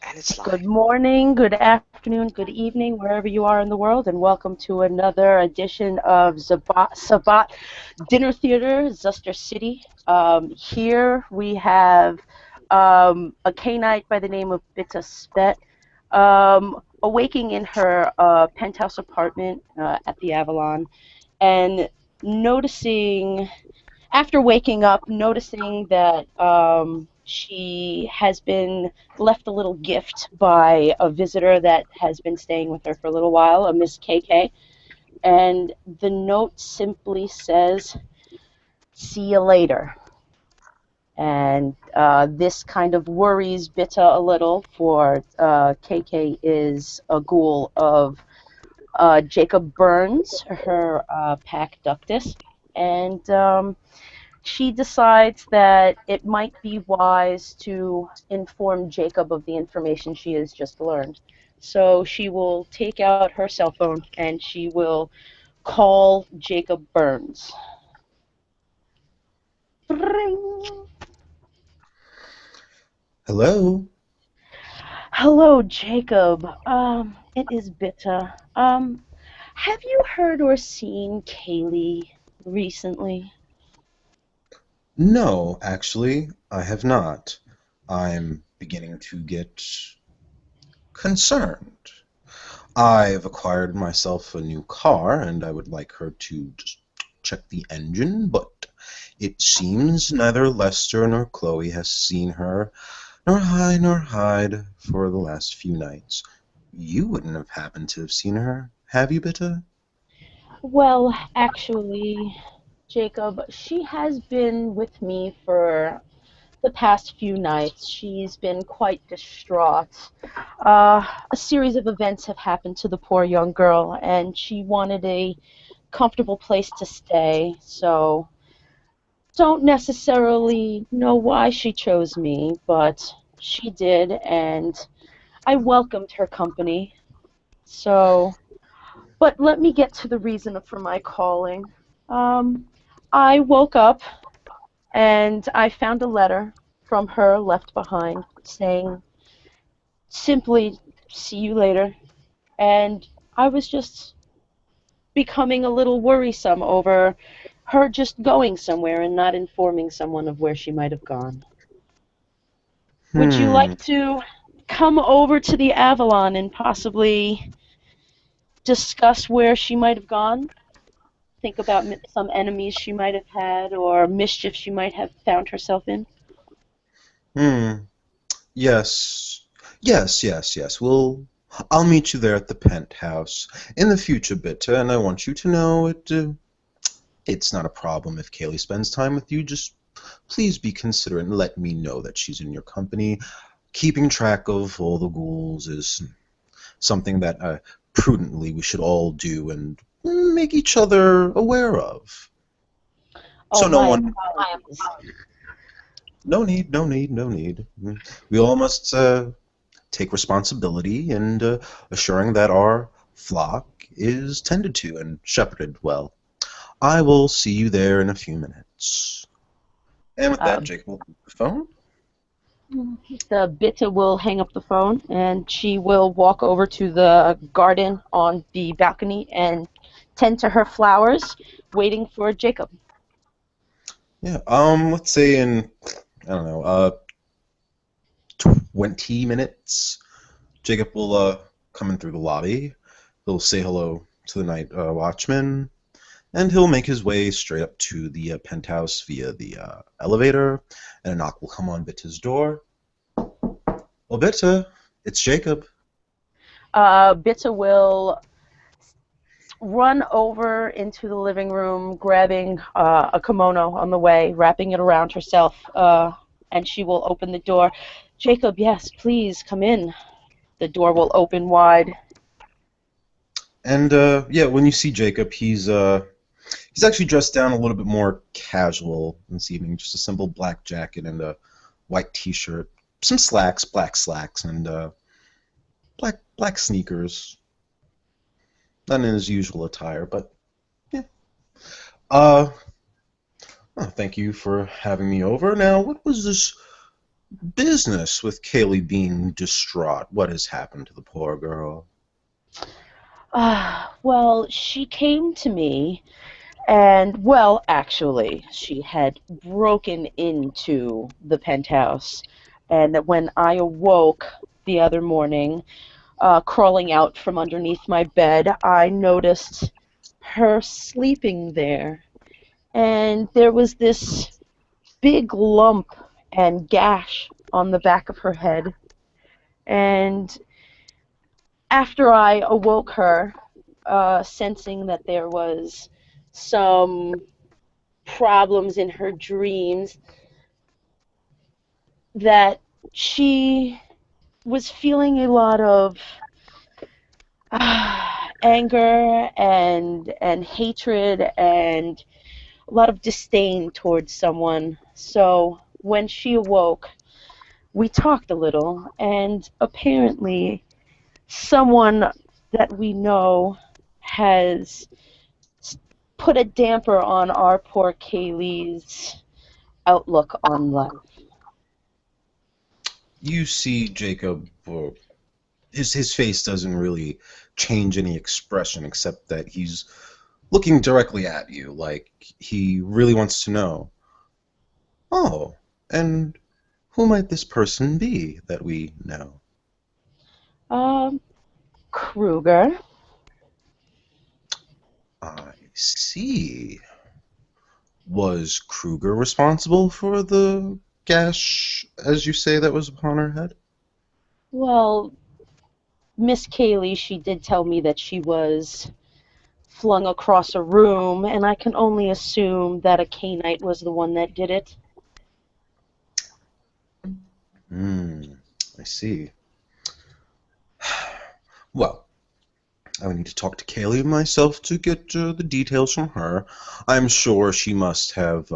And it's Good live. morning, good afternoon, good evening, wherever you are in the world, and welcome to another edition of Sabat Dinner Theater, Zuster City. Here we have a Canite by the name of Bitta Spet, awaking in her penthouse apartment at the Avalon, and noticing after waking up, noticing that she has been left a little gift by a visitor that has been staying with her for a little while, a Miss KK. And the note simply says, "See you later." And this kind of worries Bitta a little, for KK is a ghoul of Jacob Burns, her pack ductus. And she decides that it might be wise to inform Jacob of the information she has just learned. So she will take out her cell phone and she will call Jacob Burns. Ring. Hello? Hello, Jacob. It is Bitta. Have you heard or seen Kaylee recently? No, actually, I have not. I'm beginning to get concerned. I've acquired myself a new car, and I would like her to just check the engine, but it seems neither Lester nor Chloe has seen her, nor hide, for the last few nights. You wouldn't have happened to have seen her, have you, Bitta? Well, actually, Jacob, she has been with me for the past few nights. She's been quite distraught. A series of events have happened to the poor young girl, and she wanted a comfortable place to stay. So, don't necessarily know why she chose me, but she did, and I welcomed her company. So, but let me get to the reason for my calling. Um, I woke up and I found a letter from her left behind saying simply, "See you later." And I was just becoming a little worrisome over her just going somewhere and not informing someone of where she might have gone. Would you Hmm. like to come over to the Avalon and possibly discuss where she might have gone? Think about some enemies she might have had or mischief she might have found herself in? Hmm. Yes. Yes. I'll meet you there at the penthouse in the future, Bitter, and I want you to know it's not a problem if Kaylee spends time with you. Just please be considerate and let me know that she's in your company. Keeping track of all the ghouls is something that prudently we should all do and make each other aware of. Oh, So no my one, apologies. no need. We all must take responsibility and assuring that our flock is tended to and shepherded well. I will see you there in a few minutes. And with Uh, that, Jake will leave the phone. the Bitta will hang up the phone and she will walk over to the garden on the balcony and tend to her flowers, waiting for Jacob. Yeah, let's say in, I don't know, 20 minutes, Jacob will come in through the lobby. He'll say hello to the night watchman, and he'll make his way straight up to the penthouse via the elevator, and a knock will come on Bitta's door. Well, Bitta, it's Jacob. Bitta will run over into the living room, grabbing a kimono on the way, wrapping it around herself, and she will open the door. Jacob, yes, please come in. The door will open wide. And yeah, when you see Jacob, he's actually dressed down a little bit more casual this evening. Just a simple black jacket and a white T-shirt, some slacks, black slacks, and black sneakers. Not in his usual attire, but yeah. Uh, thank you for having me over. Now, what was this business with Kaylee being distraught? What has happened to the poor girl? Well, she came to me, and, well, actually, she had broken into the penthouse. And that when I awoke the other morning, crawling out from underneath my bed, I noticed her sleeping there. And there was this big lump and gash on the back of her head. And after I awoke her, sensing that there was some problems in her dreams, that she was feeling a lot of anger and hatred and a lot of disdain towards someone. So when she awoke, we talked a little, and apparently someone that we know has put a damper on our poor Kaylee's outlook on life. You see Jacob, his face doesn't really change any expression except that he's looking directly at you, like he really wants to know. Oh, and who might this person be that we know? Um, Kruger. I see. Was Kruger responsible for the gash, as you say, that was upon her head? Well, Miss Kaylee, she did tell me that she was flung across a room, and I can only assume that a Cainite was the one that did it. Hmm, I see. Well, I would need to talk to Kaylee myself to get the details from her. I'm sure she must have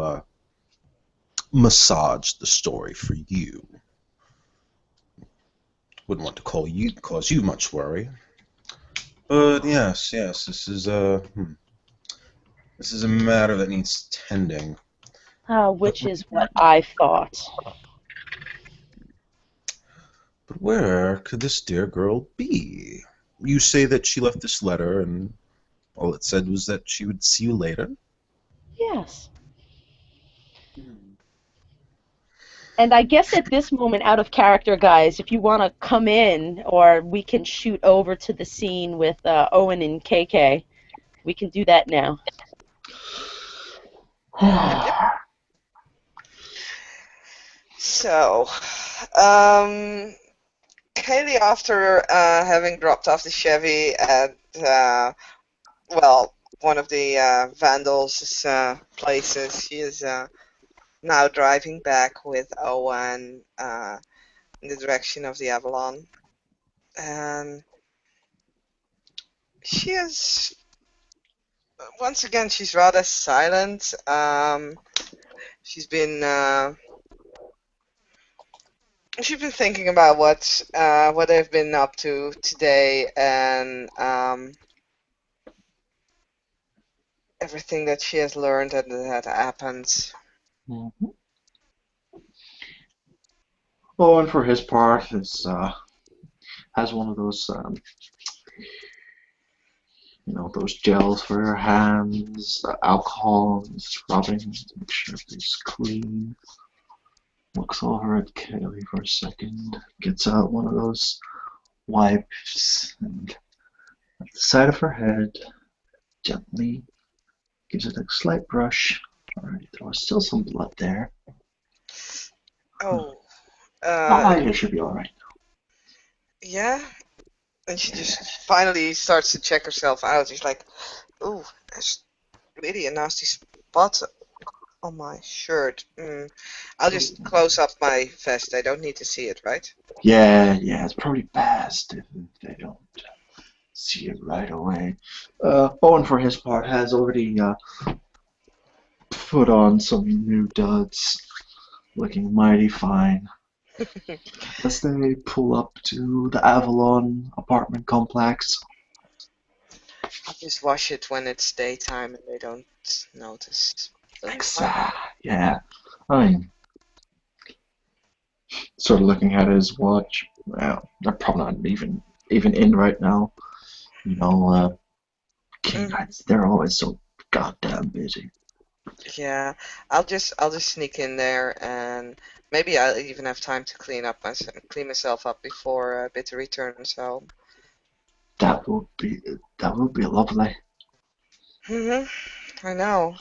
massaged the story for you. Wouldn't want to cause you much worry. But yes, this is a matter that needs tending. But Which is what I thought. but where could this dear girl be? You say that she left this letter, and all it said was that she would see you later. Yes. And I guess at this moment, out of character, guys, if you want to come in, or we can shoot over to the scene with Owen and KK, we can do that now. Yep. So, um, Kaylee, after having dropped off the Chevy at, well, one of the vandals' places, she is now driving back with Owen in the direction of the Avalon. And she is, once again, she's rather silent. She's been She's been thinking about what they've been up to today, and everything that she has learned that happened. Mhm. Owen, for his part, has one of those those gels for your hands, alcohol, and scrubbing to make sure everything's clean. Looks over at Kaylee for a second, gets out one of those wipes, and at the side of her head, gently gives it a slight brush. Alright, there was still some blood there. Oh, It should be alright. yeah. And she just finally starts to check herself out. She's like, "Ooh, there's really a nasty spot on my shirt. I'll just close up my vest. I don't need to see it, right?" Yeah, it's probably best if they don't see it right away. Owen, for his part, has already put on some new duds, looking mighty fine. As they pull up to the Avalon apartment complex. I'll just wash it when it's daytime and they don't notice. Exactly. Yeah. I mean, Sort of looking at his watch. Well, they're probably not even in right now. You know, King Mhm. Knights, they're always so goddamn busy. Yeah, I'll just sneak in there, and maybe I'll even have time to clean myself up before Bitter returns home. That would be lovely. Hmm. I know.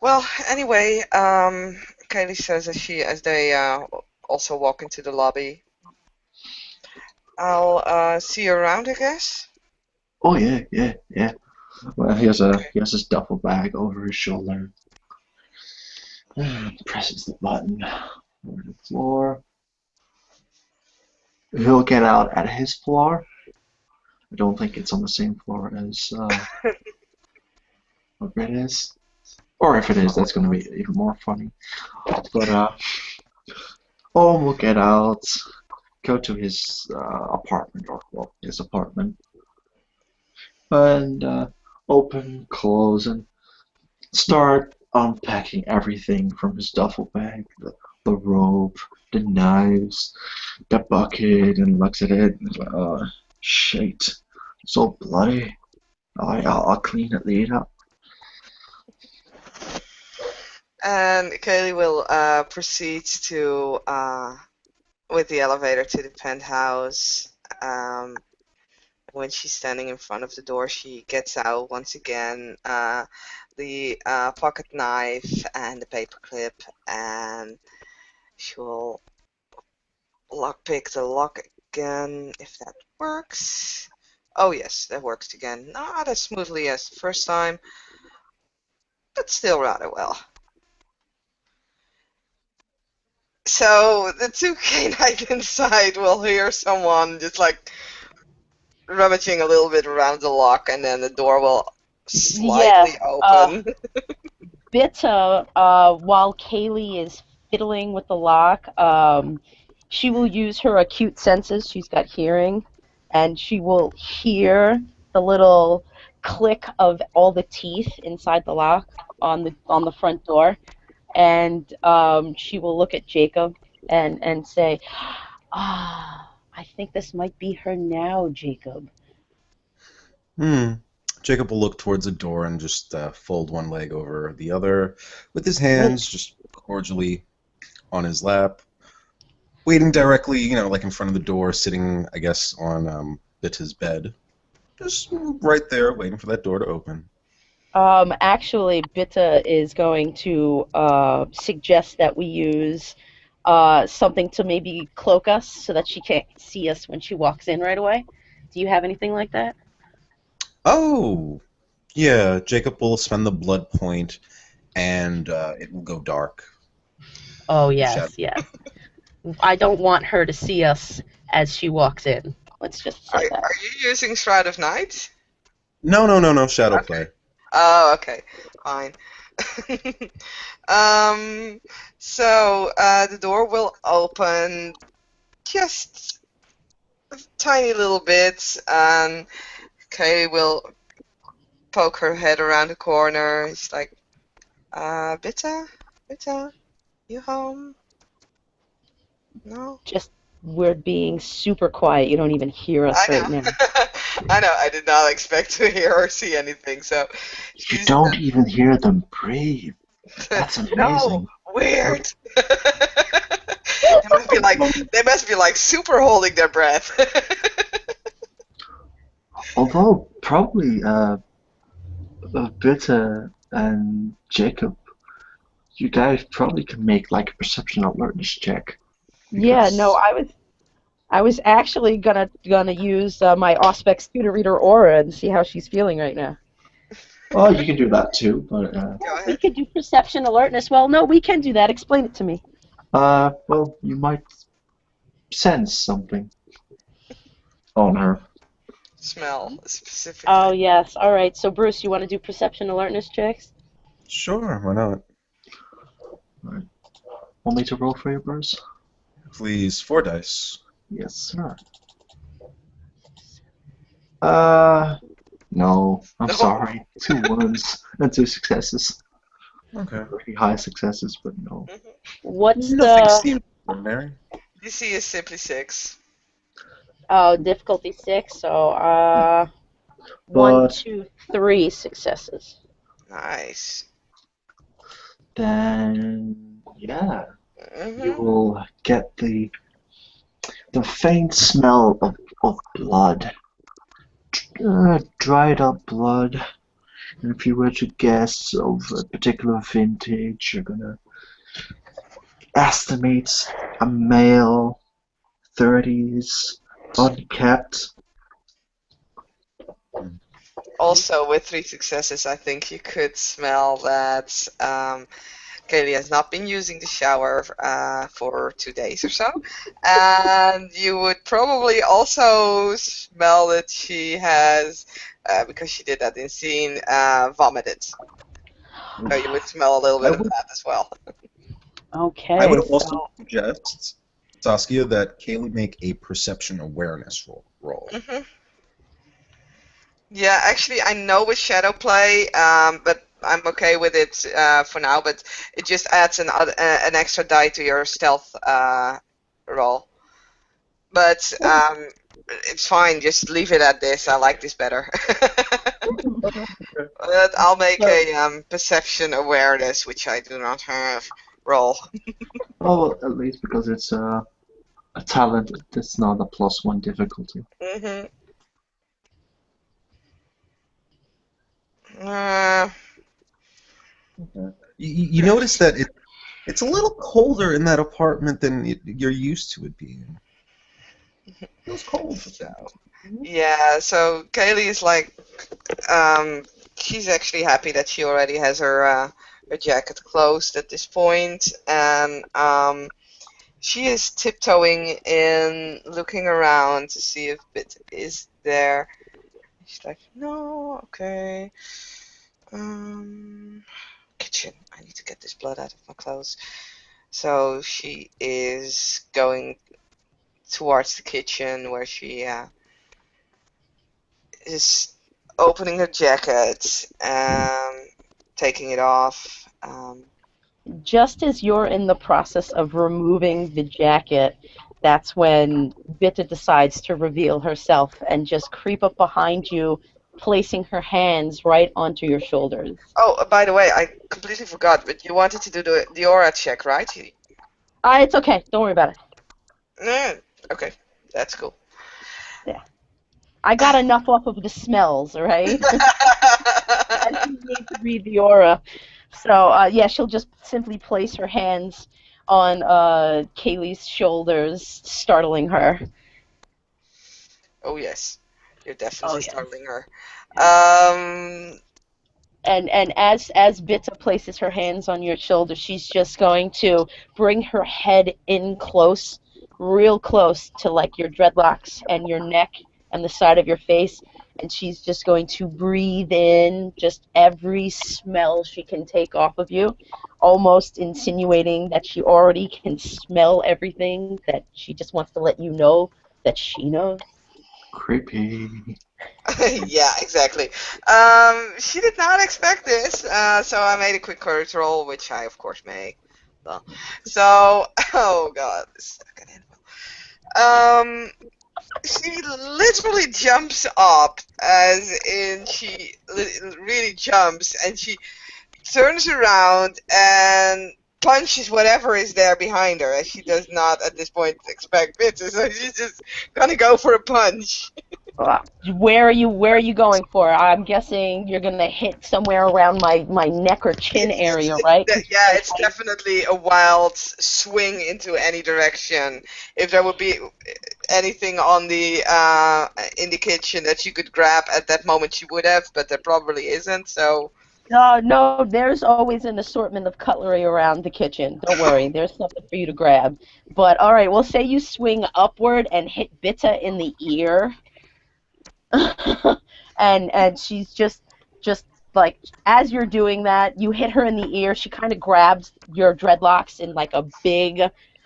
Well, anyway, Kaylee says as they also walk into the lobby, I'll see you around, I guess. Oh yeah, yeah, yeah. Well, Okay. he has his duffel bag over his shoulder. Presses the button over the floor. He'll get out at his floor. I don't think it's on the same floor as what it is. Or if it is, that's going to be even more funny. But Owen will get out, go to his apartment, or well, his apartment, and open, close, and start unpacking everything from his duffel bag, the rope, the knives, the bucket, and looks at it and is like, oh, shit, so bloody. I'll clean it later. And Kaylee will proceed to with the elevator to the penthouse. Um, when she's standing in front of the door, she gets out once again the pocket knife and the paperclip, and she will lockpick the lock again if that works. Oh yes, that works again. Not as smoothly as the first time, but still rather well. So the two canines inside will hear someone just like rummaging a little bit around the lock, and then the door will Yeah. slightly open. Bitta, while Kaylee is fiddling with the lock, she will use her acute senses. She's got hearing, and she will hear the little click of all the teeth inside the lock on the front door, and she will look at Jacob and say, "Ah, I think this might be her now, Jacob." Hmm. Jacob will look towards the door and just fold one leg over the other, with his hands just cordially on his lap, waiting directly, like in front of the door, sitting, I guess, on Bitta's bed. Just right there, waiting for that door to open. Actually, Bitta is going to suggest that we use something to maybe cloak us so that she can't see us when she walks in right away. Do you have anything like that? Oh, yeah, Jacob will spend the blood point, and it will go dark. Oh, The shadow. yes, yes. I don't want her to see us as she walks in. Let's just Are say that. are you using Shroud of Night? No, no, no, no, shadow Okay. play. Oh, okay, fine. um, so the door will open just a tiny little bit, and Kay will poke her head around the corner. It's like, Bitta, Bitta, you home? No? Just we're being super quiet. You don't even hear I us right now. know. I know. I did not expect to hear or see anything. So You she's don't even hear them breathe. That's no amazing. weird. They must be like super holding their breath. Although probably Bitta and Jacob, you guys probably can make like a perception alertness check Yeah, no, because I was actually gonna use my Auspex tutor reader aura and see how she's feeling right now. well, you can do that too. But Go We ahead. could do perception alertness. Well, no, we can do that. Explain it to me. well, you might sense something on her. Smell Oh, specifically. yes. All right. So, Bruce, you want to do perception alertness checks? Sure, why not? Right. Want me to roll for you, Bruce? Please, 4 dice. Yes, sir. Uh, no, I'm No. sorry. 2 1s and 2 successes. Okay. Pretty high successes, but no. Mhm. What's Nothing the seems Ordinary? DC is simply 6. Oh, difficulty 6. So, one, But 2, 3 successes. Nice. then, yeah, you Mm-hmm. will get the faint smell of blood, dried up blood. And if you were to guess of a particular vintage, you're gonna estimate a male, 30s, unkept. Also, with 3 successes, I think you could smell that Kaylee has not been using the shower for 2 days or so. And you would probably also smell that she has, because she did that in scene, vomited. So you would smell a little I bit of would that as well. I Okay, would also so suggest, Saskia, that Kaylee make a perception awareness roll. Hmm. Yeah, actually, I know with shadow play, but I'm okay with it for now. But it just adds an extra die to your stealth roll. But it's fine. Just leave it at this. I like this better. But I'll make so a perception awareness, which I do not have. Roll. Oh, at least because it's a talent, it's not a +1 difficulty. Hmm. Uh, You notice that it's a little colder in that apartment than you're used to it being. It feels cold without. yeah. So Kaylee is like, um, she's actually happy that she already has her jacket closed at this point, and she is tiptoeing in, looking around to see if Bit is there. She's like, no, okay. Um, Kitchen. I need to get this blood out of my clothes. So she is going towards the kitchen where she is opening her jacket, taking it off. just as you're in the process of removing the jacket, that's when Bitta decides to reveal herself and just creep up behind you, placing her hands right onto your shoulders. Oh, by the way, I completely forgot, but you wanted to do the aura check, right? It's okay. Don't worry about it. Okay, that's cool. Yeah. I got enough off of the smells, all right? I didn't need to read the aura. So, yeah, she'll just simply place her hands on Kaylee's shoulders, startling her. Oh yes, you're Oh, definitely yeah. startling her. Um, And as Bitta places her hands on your shoulder, she's just going to bring her head in close, real close to like your dreadlocks and your neck and the side of your face, and she's just going to breathe in just every smell she can take off of you, almost insinuating that she already can smell everything, that she just wants to let you know that she knows. Creepy. yeah, exactly. She did not expect this, so I made a quick courage roll, which I of course make. So, oh god, this is not gonna end well. She literally jumps up, as in she really jumps, and she turns around and punches whatever is there behind her, as she does not at this point expect it, so she's just gonna go for a punch. Where are you going for? I'm guessing you're gonna hit somewhere around my neck or chin area, right? 'Cause Yeah, my it's height. definitely a wild swing into any direction. If there would be anything on the in the kitchen that you could grab at that moment, you would have, but there probably isn't. So, No, no, there's always an assortment of cutlery around the kitchen. Don't worry, there's something for you to grab. But all right, we'll say you swing upward and hit Bitta in the ear. And she's just like, as you're doing that, you hit her in the ear. She kind of grabs your dreadlocks in like a big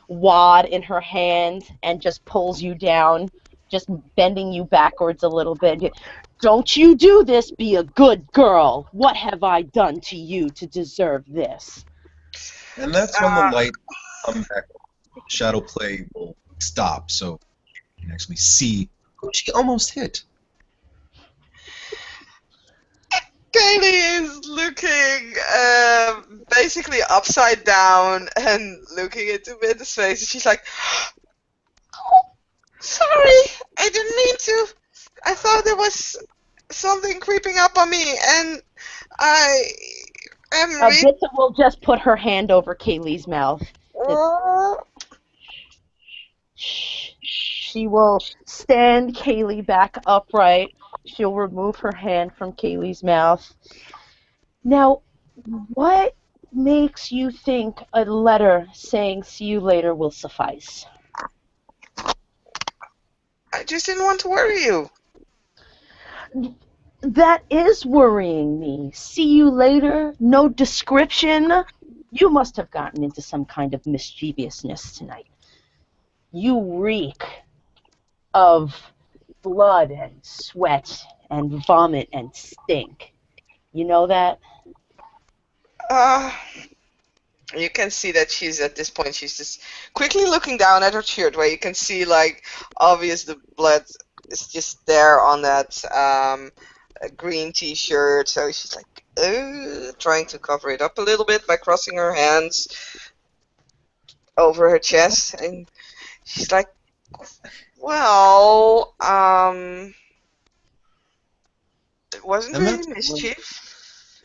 wad in her hand and just pulls you down, just bending you backwards a little bit. Don't you do this, be a good girl. What have I done to you to deserve this? And that's when the uh, light come back. shadow play will stop, so you can actually see who she almost hit. Kaylee is looking basically upside down and looking into Vince's face, and she's like, "Oh, sorry, I didn't mean to. I thought there was something creeping up on me, and I am really." Bissa will just put her hand over Kaylee's mouth. She will stand Kaylee back upright. She'll remove her hand from Kaylee's mouth. Now, what makes you think a letter saying "see you later" will suffice? I just didn't want to worry you. That is worrying me. See you later? No description? You must have gotten into some kind of mischievousness tonight. You reek of blood and sweat and vomit and stink. You know that? Uh, you can see that she's at this point, she's just quickly looking down at her shirt, where you can see, like, obvious the blood is just there on that green t-shirt. So she's like, trying to cover it up a little bit by crossing her hands over her chest, and she's like, well, it wasn't And really mischief.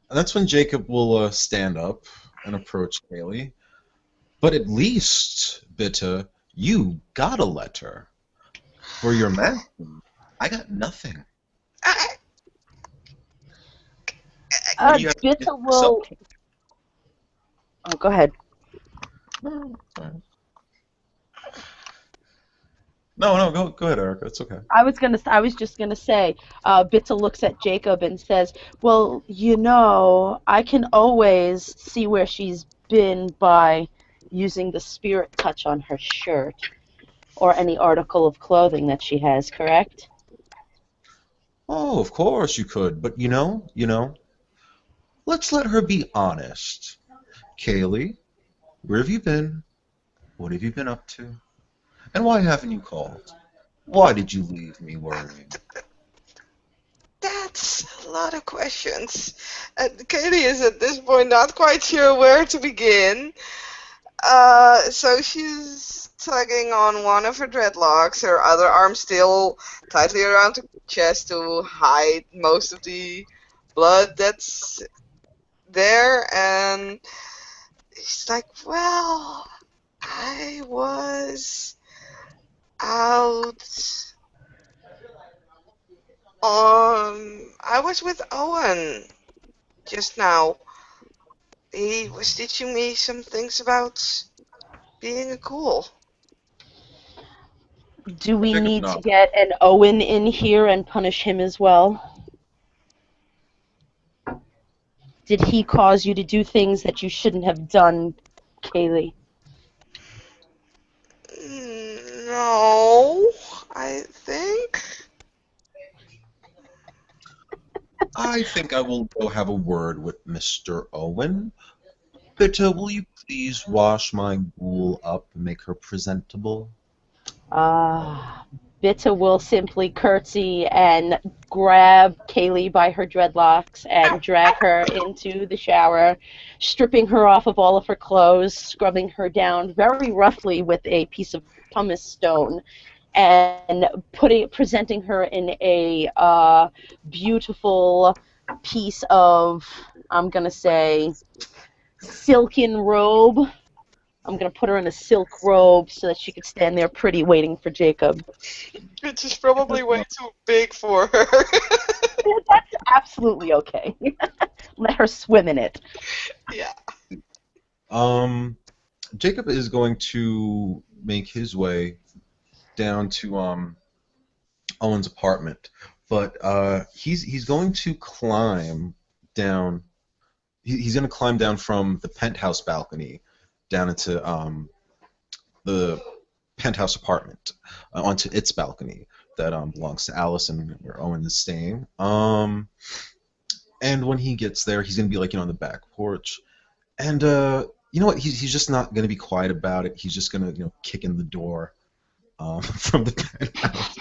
that's when Jacob will stand up and approach Kaylee. But at least, Bitta, you got a letter. For your man, I got nothing. I, What do you have to Bitta get will... yourself? Oh, go ahead. No, go ahead, Erica. It's okay. I was just gonna say, Bitta looks at Jacob and says, "Well, you know, I can always see where she's been by using the spirit touch on her shirt or any article of clothing that she has, correct?" Oh, of course you could, but you know, let's let her be honest. Kaylee, where have you been? What have you been up to? And why haven't you called? Why did you leave me worrying? That's a lot of questions. And Katie is at this point not quite sure where to begin. So she's tugging on one of her dreadlocks, her other arm still tightly around her chest to hide most of the blood that's there, and she's like, well, I was out I was with Owen just now. He was teaching me some things about being a ghoul. Do we Jacob need to nodded. get an Owen in here and punish him as well? Did he cause you to do things that you shouldn't have done, Kaylee? No, I think. I think I will go have a word with Mr. Owen. Bitta, will you please wash my ghoul up and make her presentable? Bitta will simply curtsy and grab Kaylee by her dreadlocks and drag her into the shower, stripping her off of all of her clothes, scrubbing her down very roughly with a piece of pumice stone, and presenting her in a beautiful piece of, I'm gonna say, silken robe. I'm gonna put her in a silk robe so that she could stand there pretty, waiting for Jacob. Which is probably way too big for her. That's absolutely okay. Let her swim in it. Yeah. Jacob is going to make his way down to Owen's apartment, but he's going to climb down. He's going to climb down from the penthouse balcony down into the penthouse apartment onto its balcony that belongs to Allison, where Owen is staying. And when he gets there, he's going to be like on the back porch, and You know what? He's just not going to be quiet about it. He's just going to kick in the door from the penthouse.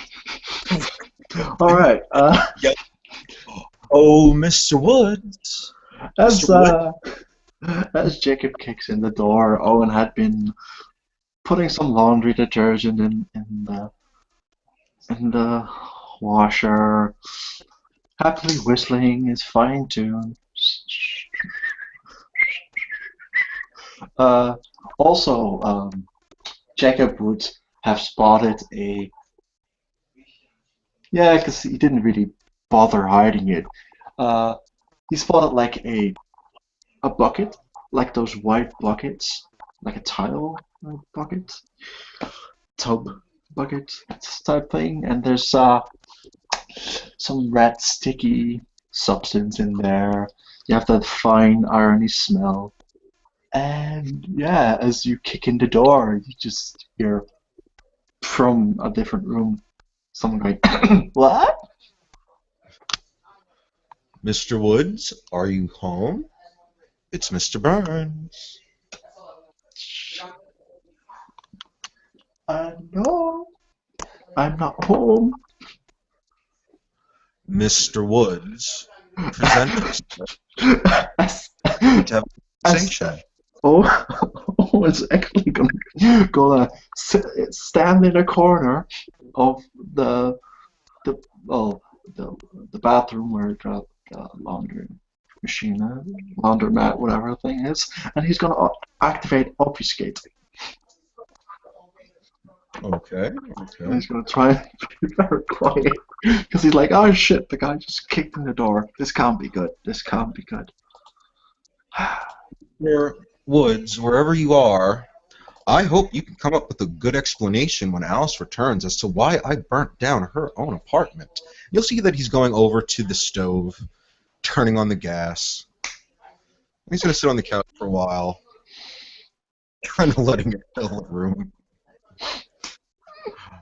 All right. Yep. Oh, Mr. Woods. As Mr. Woods. as Jacob kicks in the door, Owen had been putting some laundry detergent in the washer, happily whistling his fine tune. Uh, also, Jacob would have spotted a yeah, because he didn't really bother hiding it. Uh, he spotted like a bucket, like those white buckets, like a tile bucket, tub bucket type thing, and there's some red sticky substance in there. You have that fine irony smell. And yeah, as you kick in the door, you just hear from a different room someone going, "What?" Mr. Woods, are you home? It's Mr. Burns. No, I'm not home. Mr. Woods, present yourself. as, To have a as, conversation. oh, it's actually gonna stand in a corner of the well the bathroom where it got the laundry machine, laundromat, whatever the thing is, and he's gonna activate obfuscate. Okay. And he's gonna try and be very quiet because he's like, oh shit, the guy just kicked in the door. This can't be good. This can't be good. Mr. Woods, wherever you are, I hope you can come up with a good explanation when Alice returns as to why I burnt down her own apartment. You'll see that he's going over to the stove, turning on the gas. He's going to sit on the couch for a while, kind of letting it fill the room.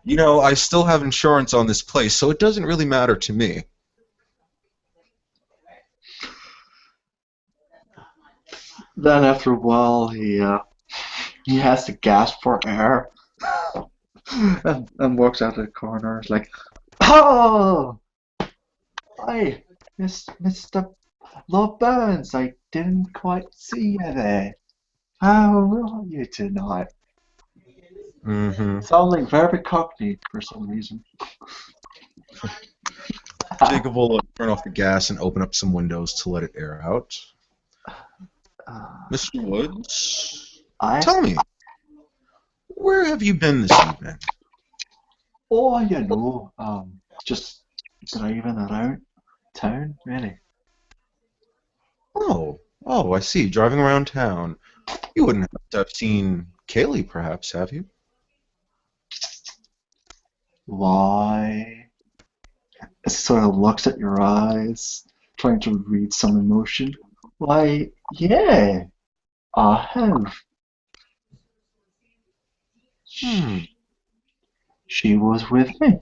You know, I still have insurance on this place, so it doesn't really matter to me. Then after a while, he has to gasp for air and walks out of the corner. It's like, oh, hi, Mr. Lord Burns. I didn't quite see you there. How are you tonight? Mm-hmm. Sounding very cockney for some reason. Jacob will turn off the gas and open up some windows to let it air out. Mr. Woods, tell me, where have you been this evening? Oh, you know, just driving around town, really. Oh, I see. Driving around town. You wouldn't have to have seen Kaylee, perhaps, have you? Why? It sort of looks at your eyes, trying to read some emotion. Why, yeah, I have. Hmm. She was with me.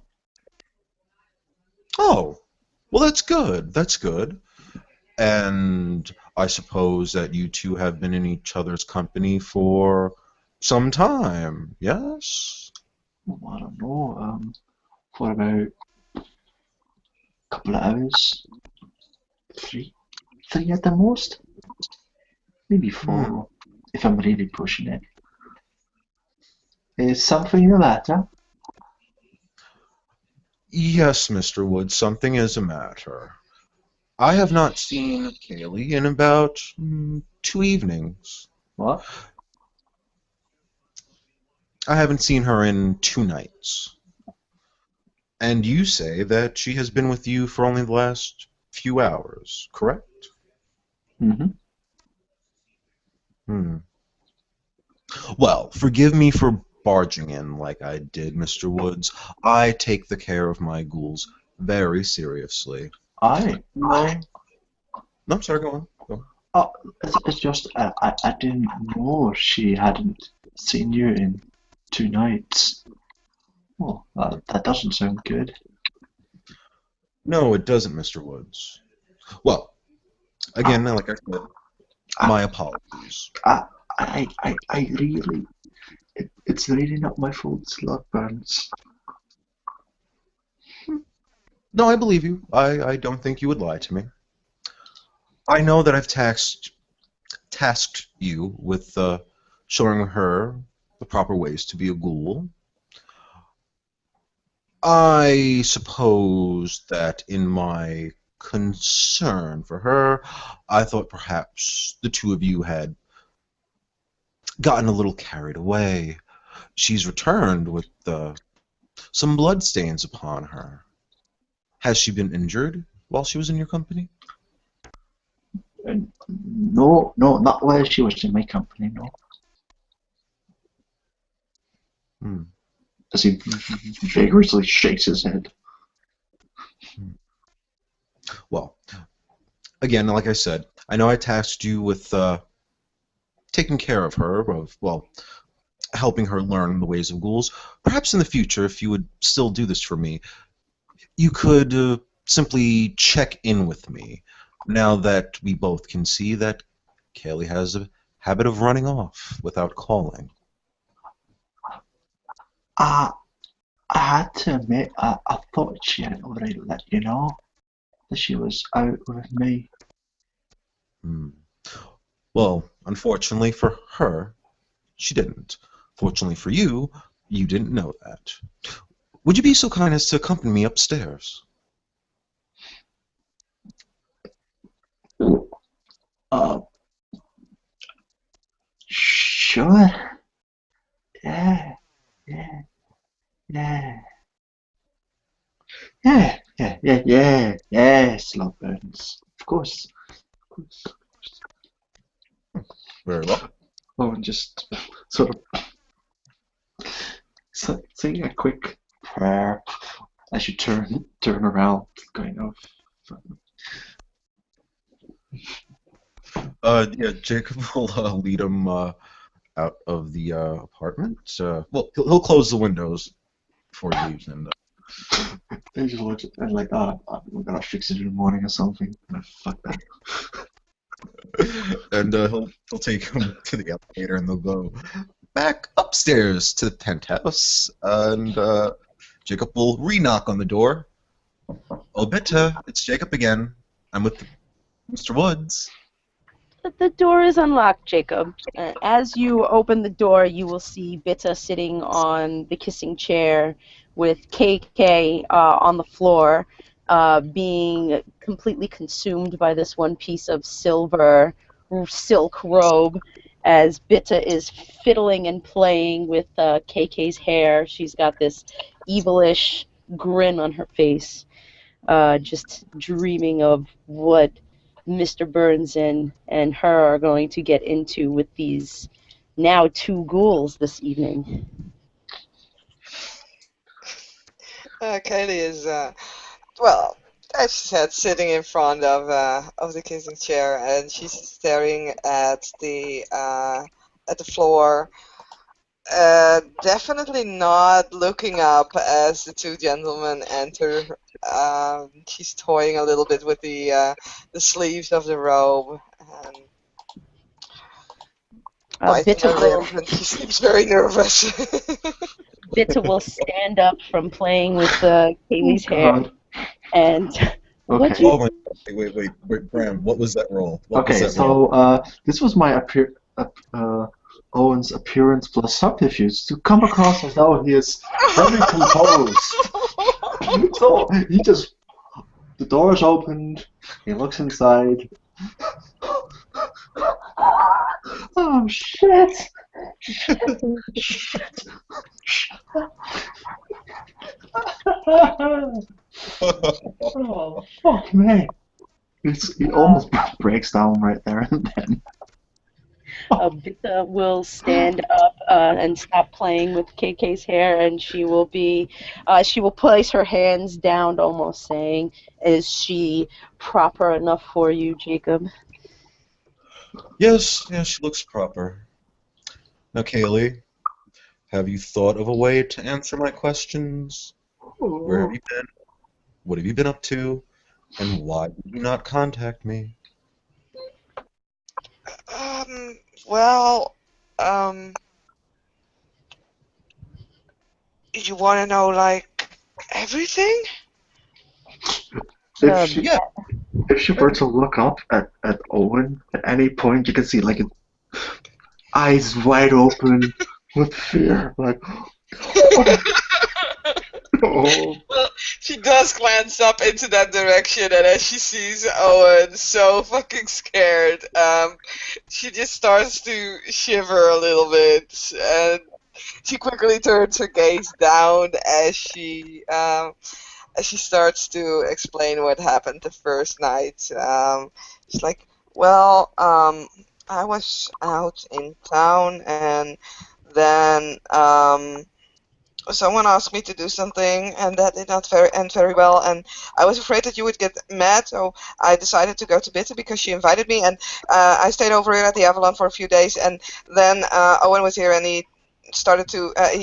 Oh, well, that's good. That's good. And I suppose that you two have been in each other's company for some time, yes? Well, I don't know, for about a couple of hours. Three. Three at the most. Maybe four, if I'm really pushing it. Is something the matter? Yes, Mr. Wood, something is a matter. I have not seen Kaylee in about 2 evenings. What? I haven't seen her in 2 nights. And you say that she has been with you for only the last few hours, correct? Mm-hmm. Well, forgive me for barging in like I did, Mr. Woods. I take the care of my ghouls very seriously. I. No, I'm sorry, go on. Oh, it's just I didn't know she hadn't seen you in 2 nights. Well, that doesn't sound good. No, it doesn't, Mr. Woods. Well, again, like I said, my apologies. I really, it's really not my fault, Slug Burns. No, I believe you. I don't think you would lie to me. I know that I've tasked you with showing her the proper ways to be a ghoul. I suppose that in my concern for her, I thought perhaps the two of you had gotten a little carried away. She's returned with some bloodstains upon her. Has she been injured while she was in your company? No, not while she was in my company, no. Hmm. As he vigorously shakes his head. Well, again, like I said, I know I tasked you with taking care of her, well, helping her learn the ways of ghouls. Perhaps in the future, if you would still do this for me, you could simply check in with me. Now that we both can see that Kaylee has a habit of running off without calling. I had to admit, I thought she had already let you know that she was out with me. Hmm. Well, unfortunately for her, she didn't. Fortunately for you, you didn't know that. Would you be so kind as to accompany me upstairs? Uh, sure. Yeah, yeah, yeah. Yeah, Slug Burns. Of course. Very well. Owen just sort of saying a quick prayer as you turn around, kind of. Yeah, Jacob will lead him out of the apartment. Well, he'll close the windows before he leaves, and He just looks and like, we're gonna fix it in the morning or something. Fuck that. and he'll take him to the elevator, and they'll go back upstairs to the penthouse, and Jacob will re-knock on the door. Oh, Bitta, it's Jacob again. I'm with Mr. Woods. The door is unlocked, Jacob. As you open the door, you will see Bitta sitting on the kissing chair with KK on the floor, being completely consumed by this one piece of silver silk robe. As Bitta is fiddling and playing with KK's hair, she's got this evilish grin on her face, just dreaming of what Mr. Burns and her are going to get into with these now two ghouls this evening. Kaylee is, well, as she said, sitting in front of the kissing chair, and she's staring at the floor. Definitely not looking up as the two gentlemen enter. She's toying a little bit with the sleeves of the robe, and biting her lip, and she seems very nervous. Bitta will stand up from playing with Kaylee's hair, God. and what Okay. you Oh, wait, Bram, what was that roll? What was Okay, that roll? so this was my Owen's appearance plus subterfuge to come across as though he is very composed. So the door is opened, he looks inside. Oh shit! Shit! Oh fuck me! He almost breaks down right there and then. Bitta will stand up and stop playing with KK's hair, and she will place her hands down, almost saying, "Is she proper enough for you, Jacob?" Yes, she looks proper. Now, Kaylee, have you thought of a way to answer my questions? Where have you been? What have you been up to? And why did you not contact me? Well, Um, you want to know, like, everything? If The she Yeah, if she were to look up at Owen at any point, you can see like eyes wide open with fear, like, oh no. Well, she does glance up into that direction, and as she sees Owen so fucking scared, she just starts to shiver a little bit, and she quickly turns her gaze down as she starts to explain what happened the first night. She's like, well, I was out in town, and then someone asked me to do something, and that did not end very well, and I was afraid that you would get mad, so I decided to go to Bitte because she invited me, and I stayed over here at the Avalon for a few days, and then Owen was here, and he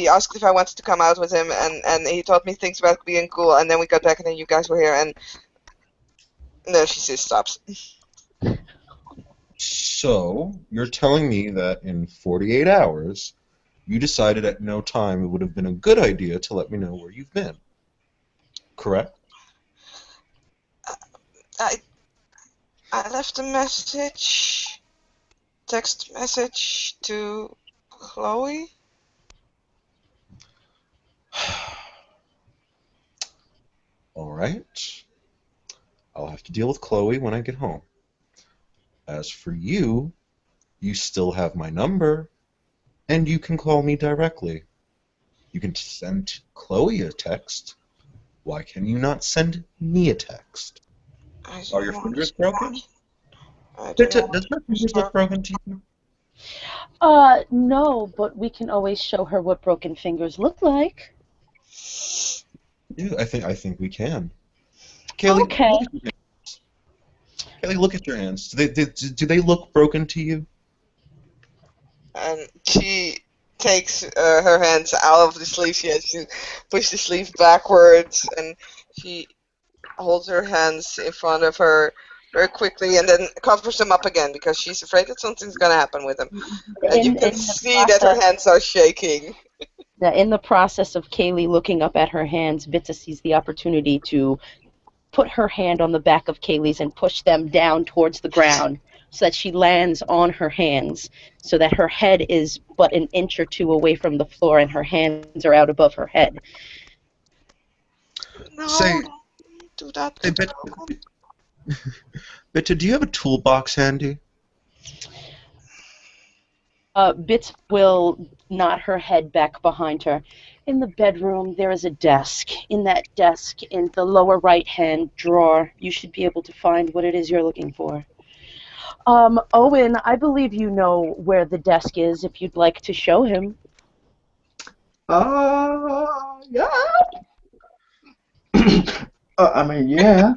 asked if I wanted to come out with him, and he taught me things about being cool, and then we got back, and then you guys were here, and no, she just stops. so you're telling me that in 48 hours, you decided at no time it would have been a good idea to let me know where you've been. Correct? I I left a text message to Chloe. All right. I'll have to deal with Chloe when I get home. As for you, you still have my number, and you can call me directly. You can send Chloe a text. Why can you not send me a text? I Are don't your want fingers to. broken? I don't Does want her to fingers look start. broken to you? No, but we can always show her what broken fingers look like. Yeah, I think we can. Kaylee, Okay. look at your hands. Kaylee, look at your hands. Do they look broken to you? And she takes her hands out of the sleeve. She has to push the sleeve backwards, and she holds her hands in front of her very quickly, and then covers them up again because she's afraid that something's gonna happen with them. And you can In the see that her process, hands are shaking. in the process of Kaylee looking up at her hands, Bitsa sees the opportunity to put her hand on the back of Kaylee's and push them down towards the ground so that she lands on her hands, so that her head is but an inch or two away from the floor and her hands are out above her head. No, Say, don't do that. say, Get broken. Bitta, do you have a toolbox handy? Bits will nod her head back behind her. In the bedroom, there is a desk. In that desk, in the lower right-hand drawer, you should be able to find what it is you're looking for. Owen, I believe you know where the desk is if you'd like to show him. Yeah. I mean, yeah.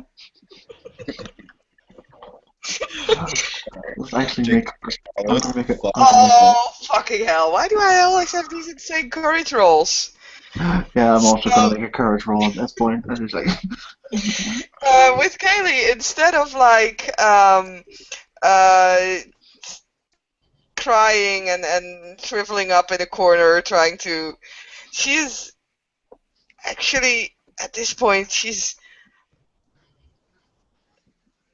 Let's actually make. I'm gonna make it. I'm gonna make it. Oh, fucking hell. Why do I always have these insane courage rolls? Yeah, I'm also So, gonna make a courage roll at this point. I'm just like, with Kaylee, instead of like uh, crying and shriveling up in a corner, she's actually at this point she's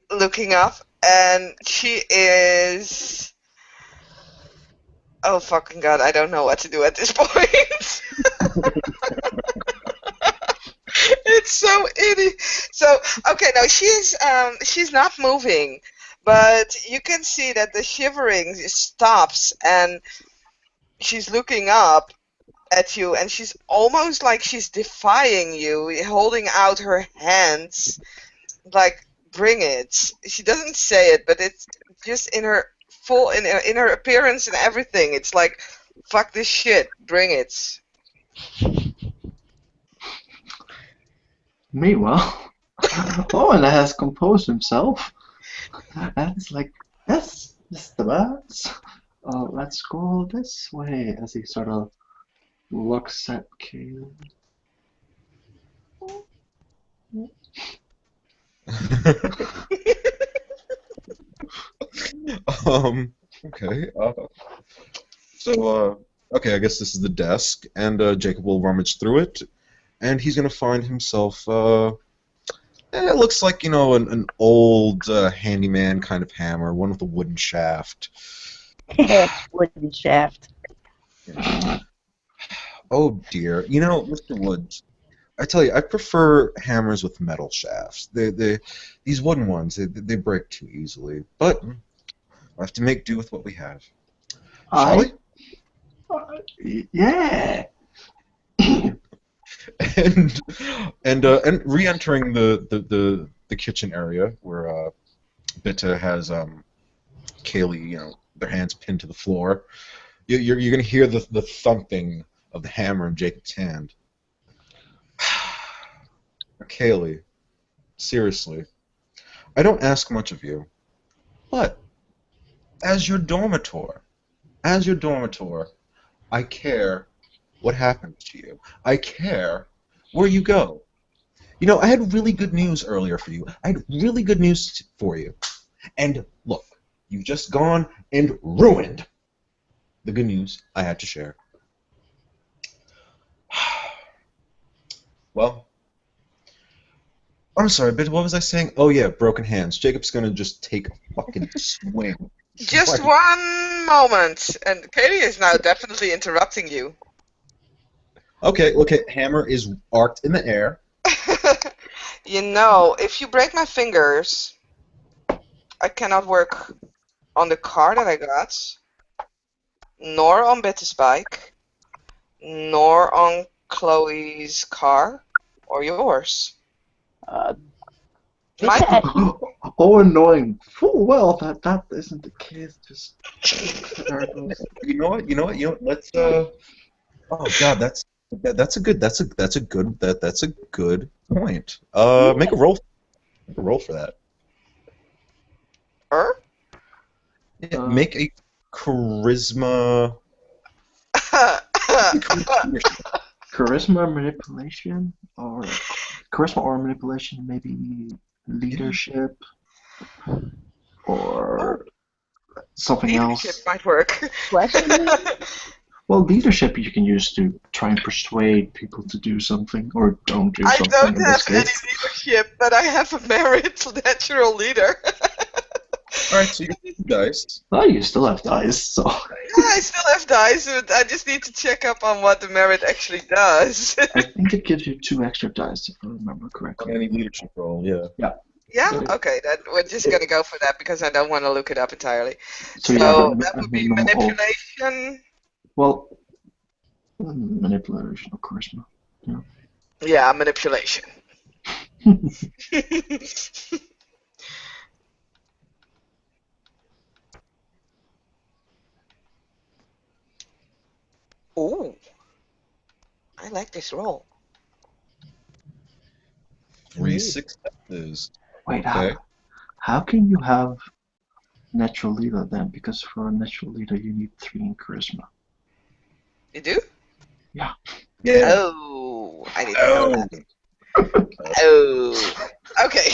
looking up, and she is. Oh fucking god! I don't know what to do at this point. It's so itty. So okay, no, she's not moving, but you can see that the shivering stops, and she's looking up at you, and she's almost like she's defying you, holding out her hands, like bring it. She doesn't say it, but it's just in her in her appearance and everything. It's like, fuck this shit, bring it. meanwhile, Owen has composed himself, and it's like, yes, Mr. Burns. Let's go this way. As he sort of looks at Caleb. Okay. So, okay, I guess this is the desk, and Jacob will rummage through it, and he's gonna find himself. It looks like an old handyman kind of hammer, one with a wooden shaft. Wooden shaft. Oh dear, Mr. Woods. I tell you, I prefer hammers with metal shafts. These wooden ones, they break too easily. But I have to make do with what we have. Shall we? Yeah. And re-entering the kitchen area where Bitta has Kaylee, their hands pinned to the floor. You're gonna hear the thumping of the hammer in Jacob's hand. Kaylee, seriously, I don't ask much of you, but as your dormitor, I care what happens to you. I care where you go. I had really good news earlier for you. I had really good news for you. And look, you've just gone and ruined the good news I had to share. Well, I'm sorry, but what was I saying? Oh yeah, broken hands. Jacob's gonna just take a fucking swing. Just one moment, and Kaylee is now definitely interrupting you. Okay, hammer is arced in the air. If you break my fingers, I cannot work on the car that I got, nor on Betty's bike, nor on Chloe's car, or yours. My Owen knowing full well that isn't the case. Just You know what? Let's Oh God, that's a good point. Make a roll. Make a roll for that. Yeah, make a charisma. charisma manipulation or maybe leadership or something Leadership else. might work. Well, leadership you can use to try and persuade people to do something or don't do I something. don't in have this any case. leadership, but I have a merit natural leader. All right, so you have 2 dice. Oh, you still have dice, so. Yeah, I still have dice, but I just need to check up on what the merit actually does. I think it gives you 2 extra dice, if I remember On correctly. any leadership roll, yeah. Yeah? Okay, then we're just going to go for that because I don't want to look it up entirely. So you have that a would be minimum of, manipulation. well, manipulation or charisma. Yeah, manipulation. Ooh, I like this roll. 3 successes. Wait, Okay. how can you have natural leader then? Because for a natural leader you need 3 in charisma. You do? Yeah. Yeah. Oh, I didn't know that. Oh, okay.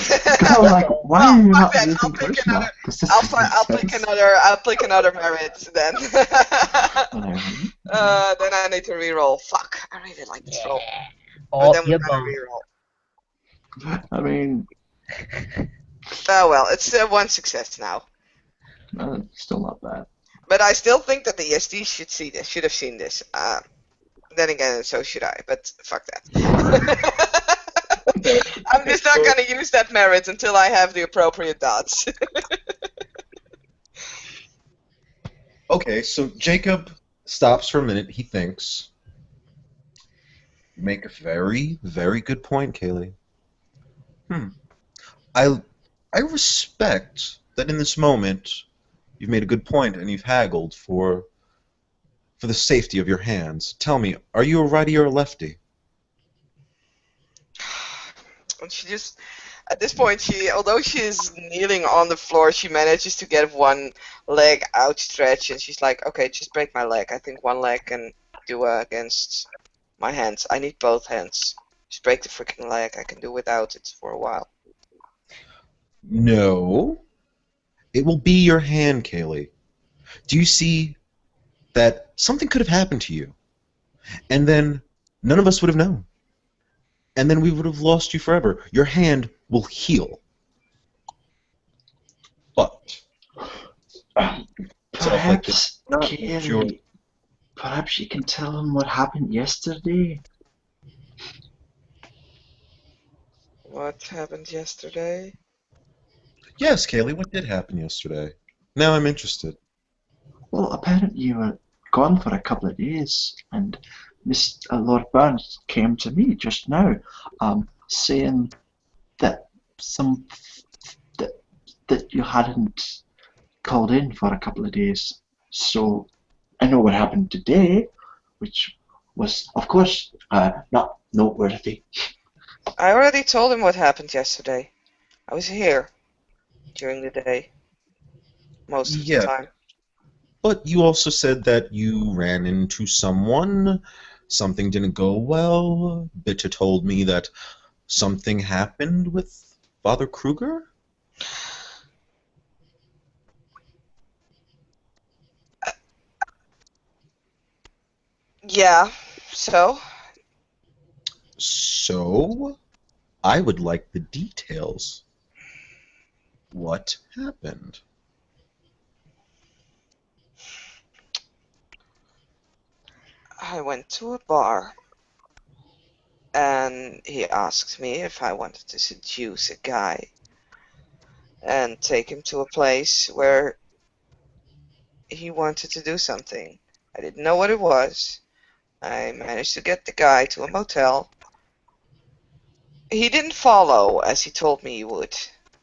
I was like, why are you my not bad. using I'll pick charisma? another. 'Cause this I'll makes sense. pick another merit then. Then I need to reroll. Fuck, I really like this roll. But then we're gonna reroll. I mean, Oh well, it's 1 success now. still not bad. But I still think that the ESD should see this. Should have seen this. Then again, so should I. But fuck that. I'm just not gonna use that merit until I have the appropriate dots. Okay, so Jacob stops for a minute. He thinks. You make a very, very good point, Kaylee. I respect that in this moment you've made a good point and you've haggled for the safety of your hands. Tell me, are you a righty or a lefty? And she just, at this point, although she is kneeling on the floor, she manages to get one leg outstretched, and she's like, okay, just break my leg. I think one leg can do against my hands. I need both hands. Just break the freaking leg. I can do without it for a while. No. It will be your hand, Kaylee. Do you see that something could have happened to you, and then none of us would have known. And then we would have lost you forever. Your hand will heal. But it's off like this. Perhaps, Not sure. Kaylee, perhaps you can tell him what happened yesterday. What happened yesterday? Yes, Kaylee, what did happen yesterday? Now I'm interested. Well, apparently you were gone for a couple of days, and Lord Burns came to me just now, saying that some that that you hadn't called in for a couple of days. So I know what happened today, which was, of course, not noteworthy. I already told him what happened yesterday. I was here during the day, most of the Yeah, time. but you also said that you ran into someone, something didn't go well. Bitta told me that something happened with Father Kruger? Yeah, so? So, I would like the details. What happened? I went to a bar and he asked me if I wanted to seduce a guy and take him to a place where he wanted to do something. I didn't know what it was. I managed to get the guy to a motel. He didn't follow as he told me he would.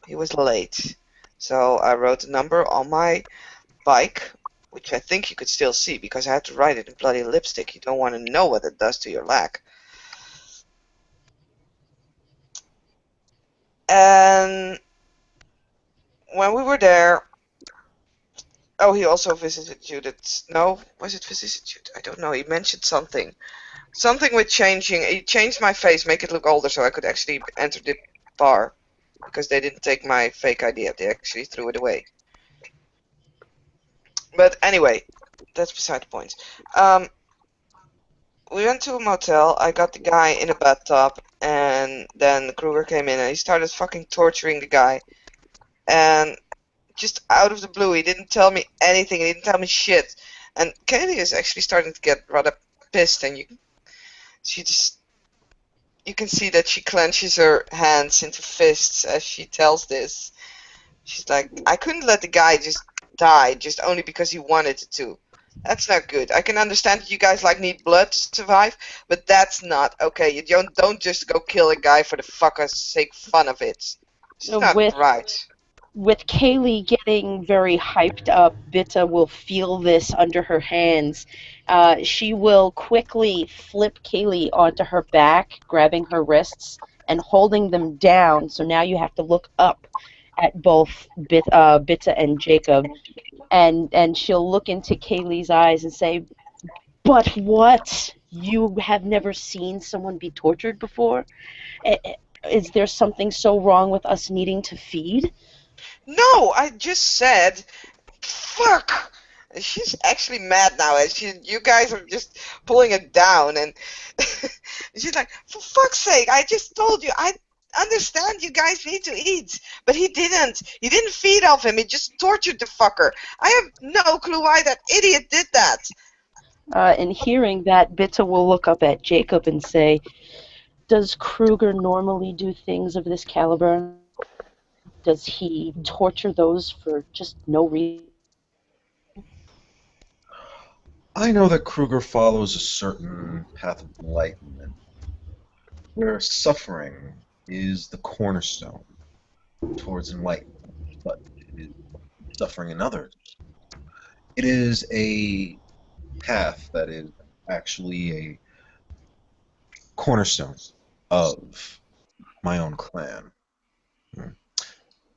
He was late. So I wrote a number on my bike, which I think you could still see because I had to write it in bloody lipstick. You don't want to know what it does to your leg. And when we were there, oh, he also visited Judith. No, was it visited Judith? I don't know. He mentioned something. Something with changing. He changed my face, make it look older so I could actually enter the bar. Because they didn't take my fake ID. They actually threw it away. But anyway, that's beside the point. We went to a motel. I got the guy in a bathtub. And then Kruger came in and he started fucking torturing the guy. And just out of the blue, he didn't tell me anything. He didn't tell me shit. And Kaylee is actually starting to get rather pissed. And you can see that she clenches her hands into fists as she tells this. She's like, I couldn't let the guy just die just only because he wanted to. That's not good. I can understand that you guys like need blood to survive, but that's not okay. You don't just go kill a guy for the fucker's sake fun of it. It's not With right. with Kaylee getting very hyped up, Bitta will feel this under her hands. She will quickly flip Kaylee onto her back, grabbing her wrists and holding them down. So now you have to look up at both Bitta and Jacob, and she'll look into Kaylee's eyes and say, "But what? You have never seen someone be tortured before? Is there something so wrong with us needing to feed?" No, I just said, fuck. She's actually mad now, and you guys are just pulling it down, and she's like, for fuck's sake, I just told you, I understand you guys need to eat, but he didn't. He didn't feed off him, he just tortured the fucker. I have no clue why that idiot did that. And hearing that, Bitta will look up at Jacob and say, "Does Kruger normally do things of this caliber? Does he torture those for just no reason?" I know that Kruger follows a certain path of enlightenment, where suffering is the cornerstone towards enlightenment, but it is suffering in others. It is a path that is actually a cornerstone of my own clan. Hmm.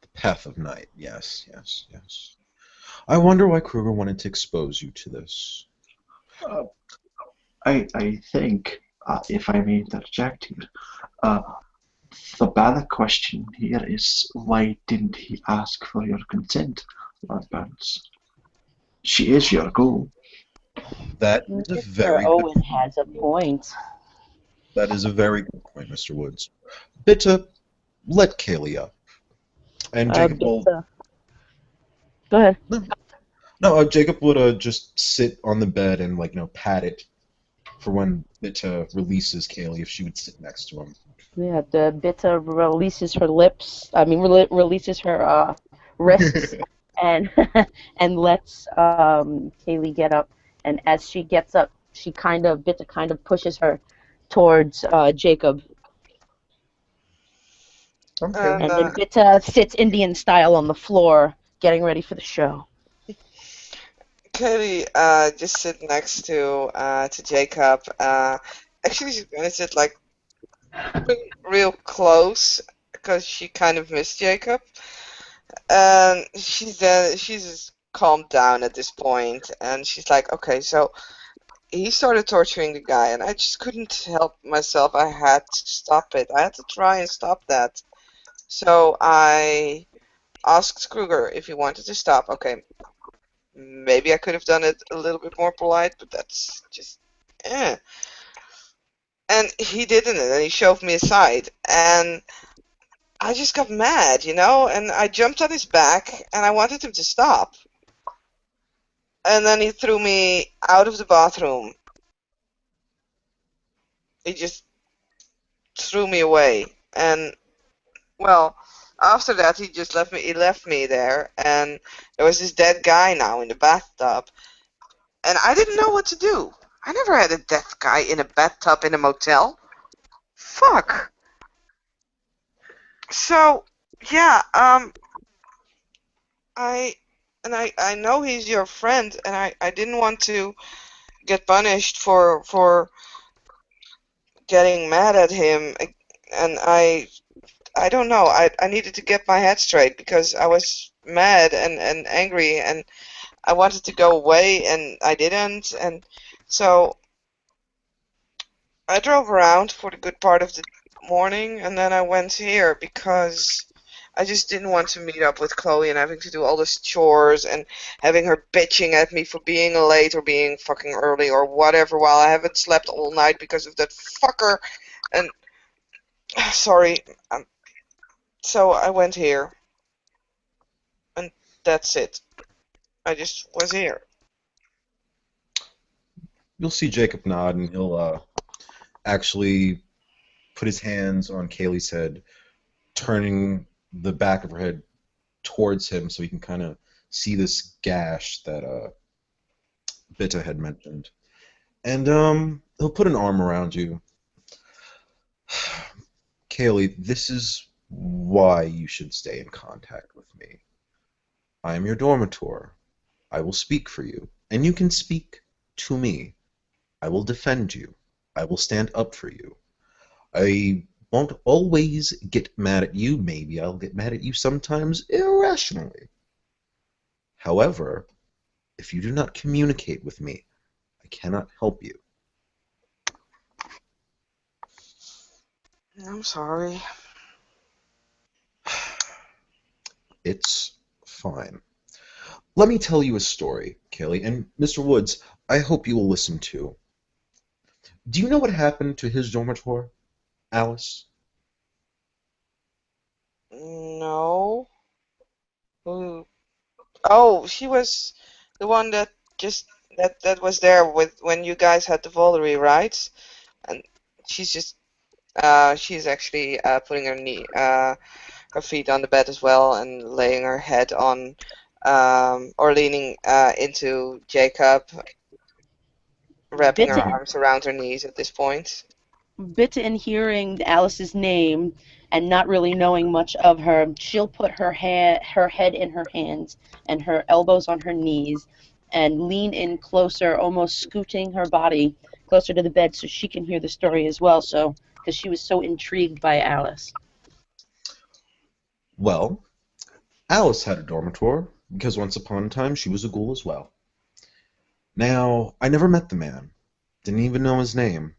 The path of night, yes, yes, yes. I wonder why Kruger wanted to expose you to this. Uh, I think, if I may interject here, uh, the valid question here is why didn't he ask for your consent, Lord Burns? She is your ghoul. That is a Mr. very good Owen has a point. that is a very good point, Mr. Woods. Bitte, let Kaylee up. And Jacob will Bitte. Go ahead. no, Jacob would just sit on the bed and pat it for when Bitte releases Kaylee if she would sit next to him. Yeah, the Bitte releases her lips. I mean, releases her wrists and and lets Kaylee get up. And as she gets up, she Bitte kind of pushes her towards Jacob. Okay. And And then Bitte sits Indian style on the floor, getting ready for the show. Katie just sit next to Jacob. Actually, she's gonna sit like real close because she kind of missed Jacob. And she's just calmed down at this point, and she's like, okay, so he started torturing the guy, and I just couldn't help myself. I had to stop it. I had to try and stop that. So I asked Kruger if he wanted to stop. Okay, maybe I could have done it a little bit more polite, but that's just, eh. And he didn't, and he shoved me aside, and I just got mad, and I jumped on his back, and I wanted him to stop. And then he threw me out of the bathroom. He just threw me away, and well, after that he left me there, and there was this dead guy now in the bathtub, and I didn't know what to do. I never had a dead guy in a bathtub in a motel. Fuck. So, yeah, I know he's your friend, and I didn't want to get punished for getting mad at him, and I don't know. I needed to get my head straight because I was mad and angry, and I wanted to go away, and I didn't, and so I drove around for the good part of the morning, and then I went here because I just didn't want to meet up with Chloe and having to do all these chores and having her bitching at me for being late or being fucking early or whatever while I haven't slept all night because of that fucker. And sorry, so I went here, and that's it. I just was here. You'll see Jacob nod, and he'll actually put his hands on Kaylee's head, turning the back of her head towards him so he can kind of see this gash that Bitta had mentioned. And he'll put an arm around you. Kaylee, this is why you should stay in contact with me. I am your Domitor. I will speak for you, and you can speak to me. I will defend you. I will stand up for you. I won't always get mad at you. Maybe I'll get mad at you sometimes irrationally. However, if you do not communicate with me, I cannot help you. I'm sorry. It's fine. Let me tell you a story, Kaylee, and Mr. Woods, I hope you will listen too. Do you know what happened to his dormitor, Alice? No. Who? Oh, she was the one that just that was there with when you guys had the Volery, right? And she's just she's actually putting her feet on the bed as well and laying her head on or leaning into Jacob, wrapping her Bitte arms around her knees at this point. Bitte in hearing Alice's name and not really knowing much of her, she'll put her head in her hands and her elbows on her knees and lean in closer, almost scooting her body closer to the bed so she can hear the story as well. So, because she was so intrigued by Alice. Well, Alice had a dormitor because once upon a time she was a ghoul as well. Now, I never met the man, didn't even know his name,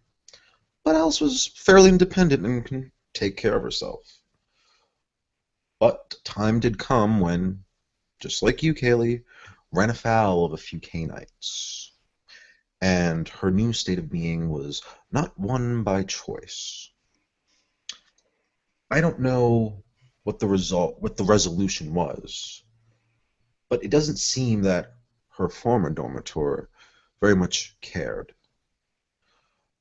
but Alice was fairly independent and can take care of herself. But time did come when, just like you, Kaylee, ran afoul of a few Canaanites. and her new state of being was not one by choice. I don't know what the resolution was, but it doesn't seem that her former Domitor very much cared.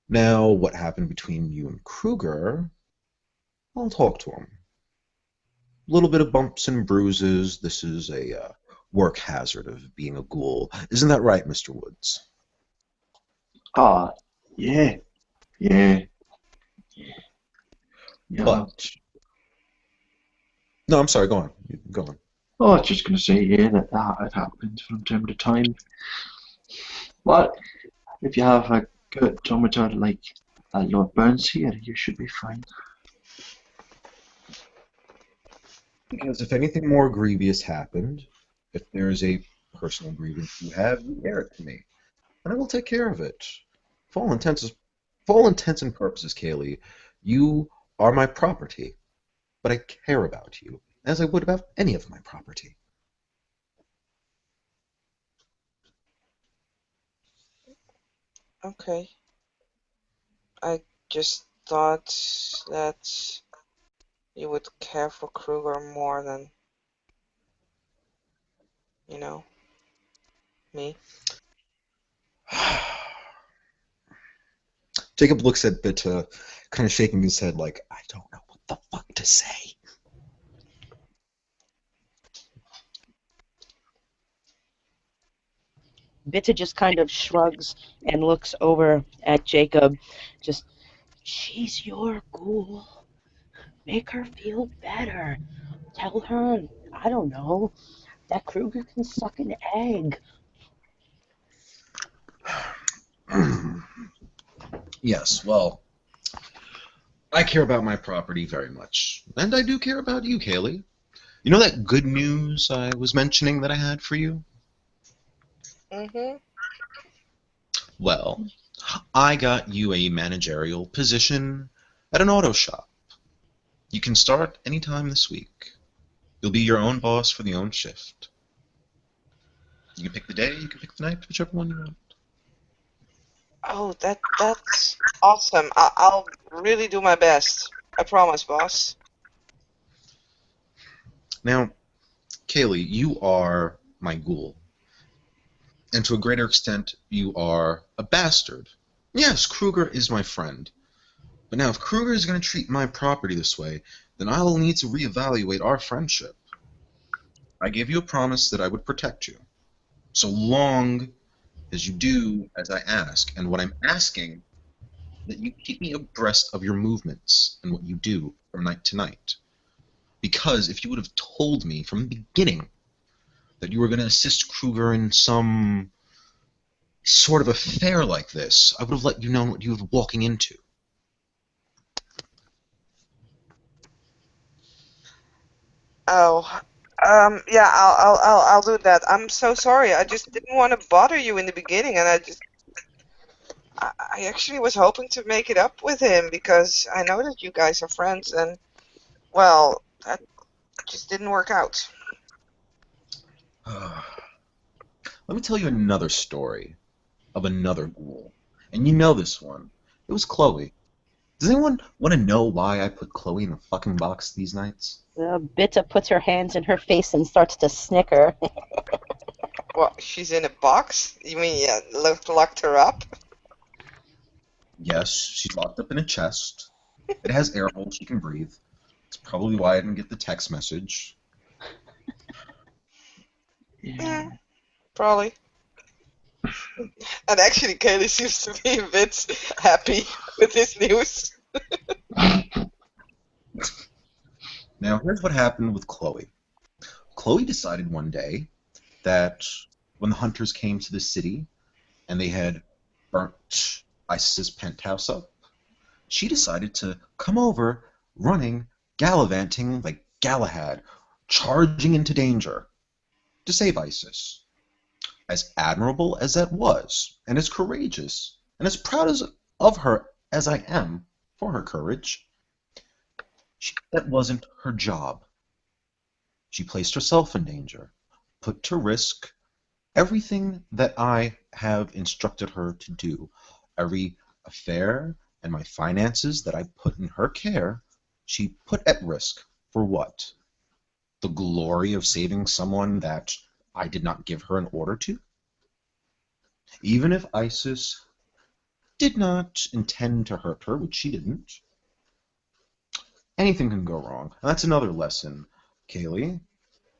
Now, what happened between you and Kruger, I'll talk to him. A little bit of bumps and bruises. This is a work hazard of being a ghoul. Isn't that right, Mr. Woods? Ah, yeah, yeah, yeah. But, no, I'm sorry, go on. Go on. Oh, I was just gonna say, yeah, that it happens from time to time. But if you have a good Domitor like Lord Burns here, you should be fine. Because if anything more grievous happened, if there is a personal grievance you have, you bear it to me, and I will take care of it. For all intents and purposes, Kaylee, you are my property, but I care about you, as I would about any of my property. Okay. I just thought that you would care for Kruger more than, you know, me. Jacob looks at Bitta, kind of shaking his head like, I don't know what the fuck to say. Bitta just kind of shrugs and looks over at Jacob. Just, she's your ghoul. Make her feel better. Tell her, I don't know, that Kruger can suck an egg. Yes, well, I care about my property very much, and I do care about you, Kaylee. You know that good news I was mentioning that I had for you? Mm-hmm. Well, I got you a managerial position at an auto shop. You can start any time this week. You'll be your own boss for the own shift. You can pick the day, you can pick the night, whichever one you want. Oh, that's awesome. I'll really do my best. I promise, boss. Now, Kaylee, you are my ghoul. And to a greater extent, you are a bastard. Yes, Kruger is my friend. But now, if Kruger is going to treat my property this way, then I'll need to reevaluate our friendship. I gave you a promise that I would protect you. So long as you do as I ask, and what I'm asking, that you keep me abreast of your movements and what you do from night to night. Because if you would have told me from the beginning that you were going to assist Kruger in some sort of affair like this, I would have let you know what you were walking into. Oh, yeah, I'll do that. I'm so sorry. I just didn't want to bother you in the beginning, and I actually was hoping to make it up with him because I know that you guys are friends, and well, that just didn't work out. Let me tell you another story of another ghoul. And you know this one. It was Chloe. Does anyone want to know why I put Chloe in a fucking box these nights? Bitta puts her hands in her face and starts to snicker. Well, she's in a box? You mean locked her up? Yes, she's locked up in a chest. It has air holes she can breathe. It's probably why I didn't get the text message. Yeah, probably. And actually, Kaylee seems to be a bit happy with this news. Now, here's what happened with Chloe. Chloe decided one day that when the hunters came to the city and they had burnt Isis's penthouse up, she decided to come over running, gallivanting like Galahad, charging into danger to save Isis. As admirable as that was, and as courageous, and as proud of her as I am for her courage, that wasn't her job. She placed herself in danger, put to risk Everything that I have instructed her to do, every affair and my finances that I put in her care, she put at risk. For what? The glory of saving someone that I did not give her an order to? Even if Isis did not intend to hurt her, which she didn't, anything can go wrong. And that's another lesson, Kaylee.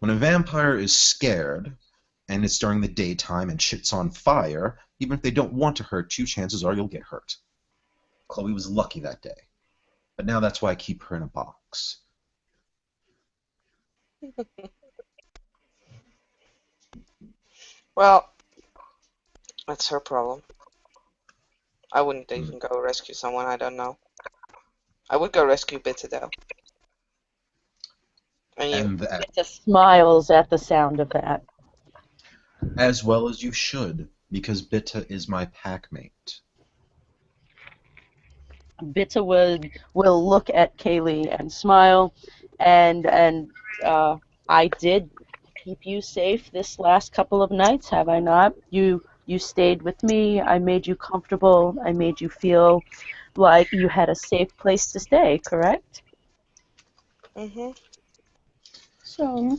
When a vampire is scared, and it's during the daytime and shit's on fire, even if they don't want to hurt you, chances are you'll get hurt. Chloe was lucky that day. But now that's why I keep her in a box. Well, that's her problem. I wouldn't Hmm. even go rescue someone I don't know. I would go rescue Bitter though. And you? And that, Bitta smiles at the sound of that. as well as you should, because Bitta is my packmate. Bitta will look at Kaylee and smile, and I did keep you safe this last couple of nights, have I not? You stayed with me. I made you comfortable. I made you feel like you had a safe place to stay, correct? Mm-hmm. So,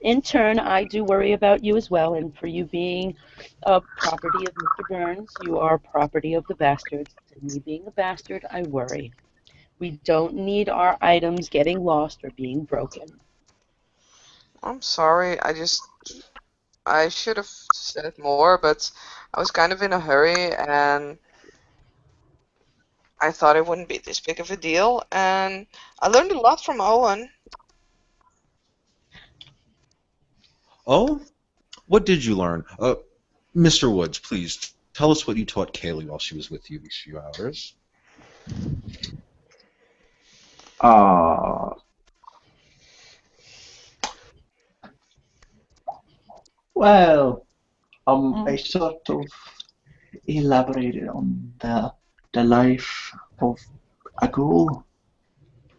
in turn, I do worry about you as well, and for you being a property of Mr. Burns, you are property of the bastards. And me being a bastard, I worry. We don't need our items getting lost or being broken. I'm sorry. I should have said more, but I was kind of in a hurry and I thought it wouldn't be this big of a deal. And I learned a lot from Owen. Oh? What did you learn? Mr. Woods, please tell us what you taught Kaylee while she was with you these few hours. Uh, well, I sort of elaborated on the life of a ghoul,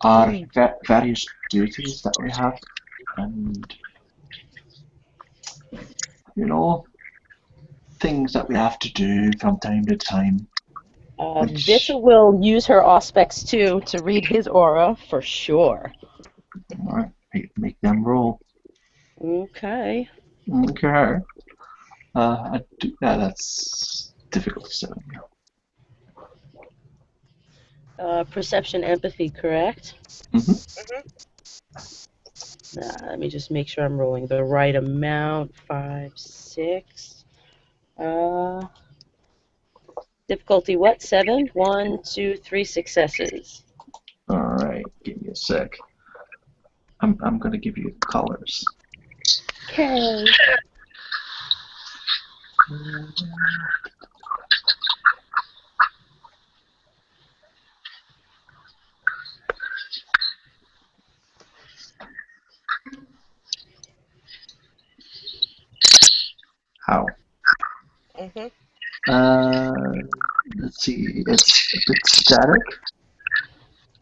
our Mm. various duties that we have, and you know things that we have to do from time to time, Vita which will use her Auspex too to read his aura for sure. make them roll. Okay. Okay. That's difficult to say. Perception, empathy, correct? Mm-hmm. Hmm. Let me just make sure I'm rolling the right amount. 5, 6. Uh, difficulty what? 7? 1, 2, 3 successes. All right, give me a sec. I'm gonna give you colors. Okay. How? Hmm. Uh, let's see. It's a bit static,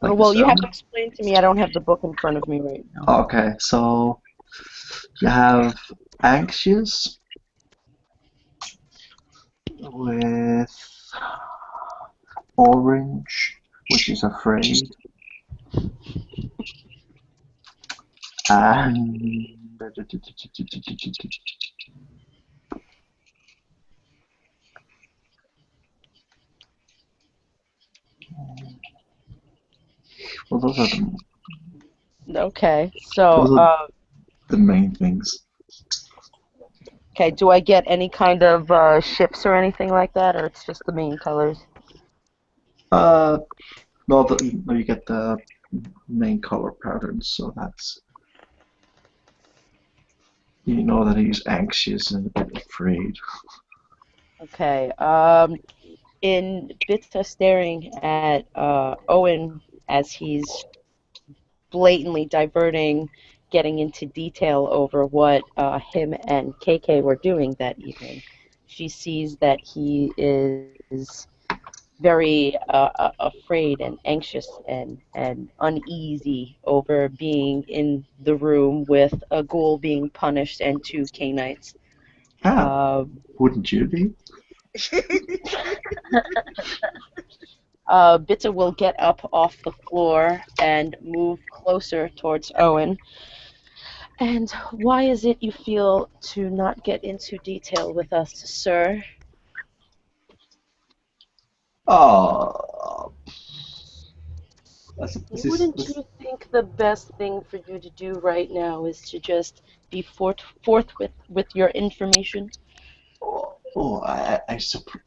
Oh, like the well, you have sound. to explain to me. I don't have the book in front of me right now. Okay, so you have anxious with orange, which is afraid, and well, Okay, so, those are the main things. okay, do I get any kind of ships or anything like that, or it's just the main colors? Uh, no, no, you get the main color patterns, so that's you know that he's anxious and a bit afraid. Okay, in Bitta staring at Owen as he's blatantly diverting, getting into detail over what him and KK were doing that evening, she sees that he is very afraid and anxious and uneasy over being in the room with a ghoul being punished and two Canaanites. Ah, Um, wouldn't you be? Bitta will get up off the floor and move closer towards Owen. And why is it you feel to not get into detail with us, sir? Oh, Wouldn't this, you think the best thing for you to do right now is to just be forthwith with your information?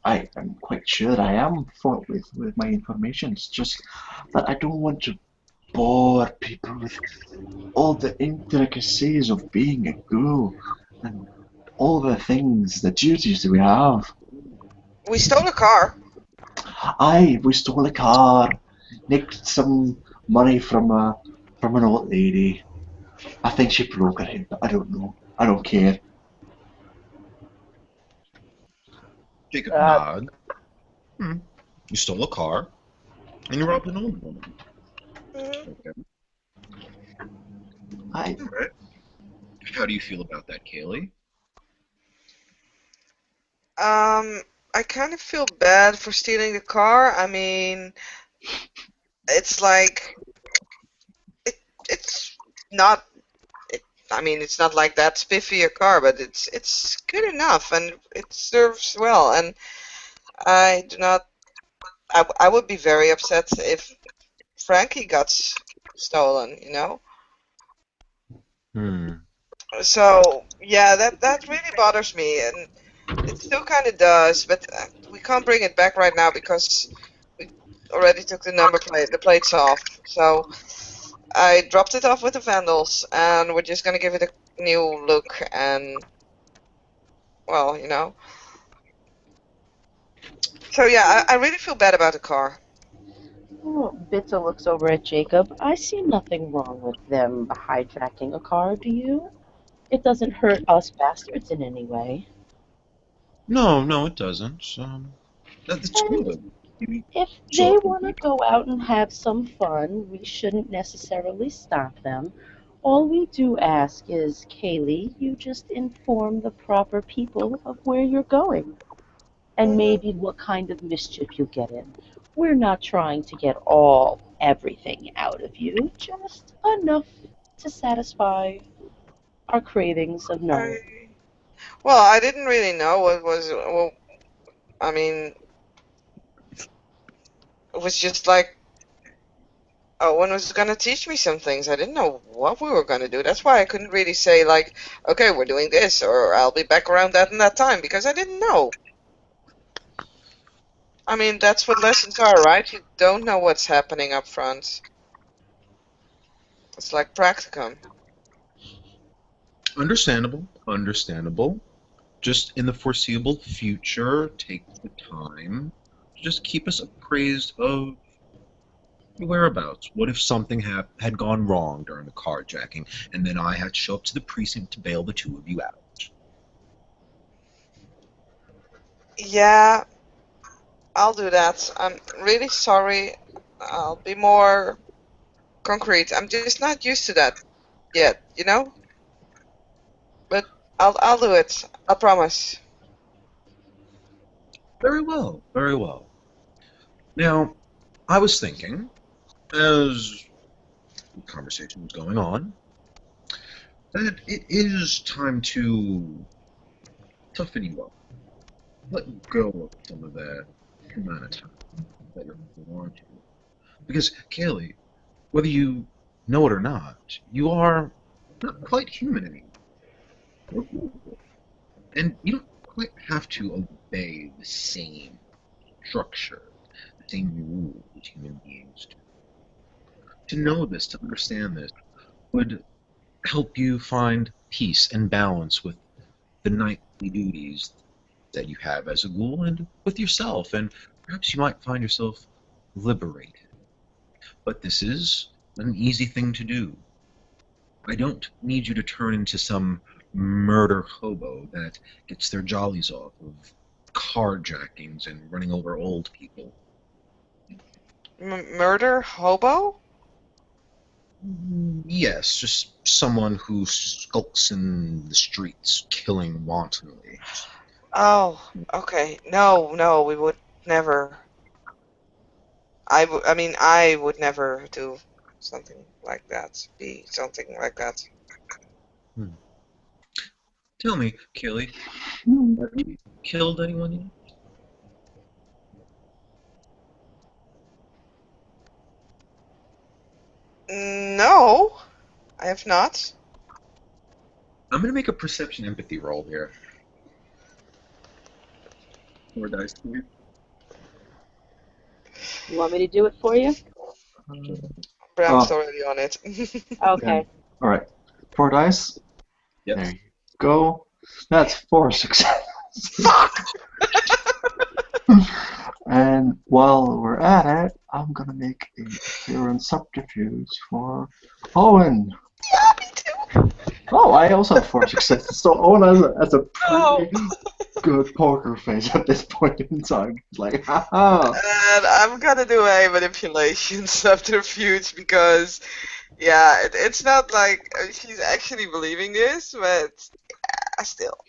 I am quite sure I am fault with my information. It's just that I don't want to bore people with all the intricacies of being a ghoul and all the things, the duties that we have. We stole a car. Aye, we stole a car, nicked some money from an old lady. I think she broke her hip. I don't know. I don't care. Jacob Uh, nod. Hmm. You stole a car, and you robbed an old woman. Mhm. Okay. I All right. How do you feel about that, Kaylee? Um, I kind of feel bad for stealing the car. I mean, it's like it, it's not. It, I mean, it's not like that spiffy a car, but it's good enough and it serves well. And I do not. I would be very upset if Frankie got stolen. You know. Hmm. So yeah, that really bothers me, and it still kind of does. But we can't bring it back right now because we already took the plates off. So I dropped it off with the vandals, and we're just gonna give it a new look. And well, you know. So yeah, I really feel bad about the car. Bitta looks over at Jacob. I see nothing wrong with them hijacking a car, do you? It doesn't hurt us bastards in any way. No, no, it doesn't. That's And good. You if show they up want to and go out and have some fun, we shouldn't necessarily stop them. All we do ask is, Kaylee, you just inform the proper people of where you're going and Hmm. maybe what kind of mischief you get in. We're not trying to get everything out of you, just enough to satisfy our cravings of knowing. I well, I didn't really know what was. Well, I mean, it was just like Owen was gonna teach me some things. I didn't know what we were gonna do. That's why I couldn't really say like, okay, we're doing this, or I'll be back around that and that time because I didn't know. I mean, that's what lessons are, right? You don't know what's happening up front. It's like practicum. understandable, understandable. Just in the foreseeable future, take the time to just keep us appraised of your whereabouts. What if something had gone wrong during the carjacking, and then I had to show up to the precinct to bail the two of you out? Yeah, I'll do that. I'm really sorry. I'll be more concrete. I'm just not used to that yet, you know? But I'll do it. I promise. Very well, very well. Now, I was thinking, as the conversation was going on, that it is time to toughen you up. Let go of some of that humanity that you're holding on to. Because, Kaylee, whether you know it or not, you are not quite human anymore. You're beautiful. And you don't quite have to obey the same structure, the same rules as human beings do. To know this, to understand this, would help you find peace and balance with the nightly duties that you have as a ghoul and with yourself, and perhaps you might find yourself liberated. But this is an easy thing to do. I don't need you to turn into some murder hobo that gets their jollies off of carjackings and running over old people. Murder hobo? Yes, just someone who skulks in the streets, killing wantonly. Oh, okay. No, no, we would never. I mean, I would never do something like that. Be something like that. Hmm. Tell me, Kaylee, have you killed anyone yet? No, I have not. I'm gonna make a perception empathy roll here. 4 dice here. You want me to do it for you? Bram's Oh, already on it. and Okay. all right, 4 dice. Yep. There you go. That's 4 successes. Fuck! And while we're at it, I'm gonna make a appearance subterfuge for Owen. Yeah, me too. Oh, I also have 4 successes. So Owen has a Oh. pretty good poker face at this point in time. He's like, haha. And I'm gonna do a manipulation subterfuge because, yeah, it's not like she's actually believing this, but still.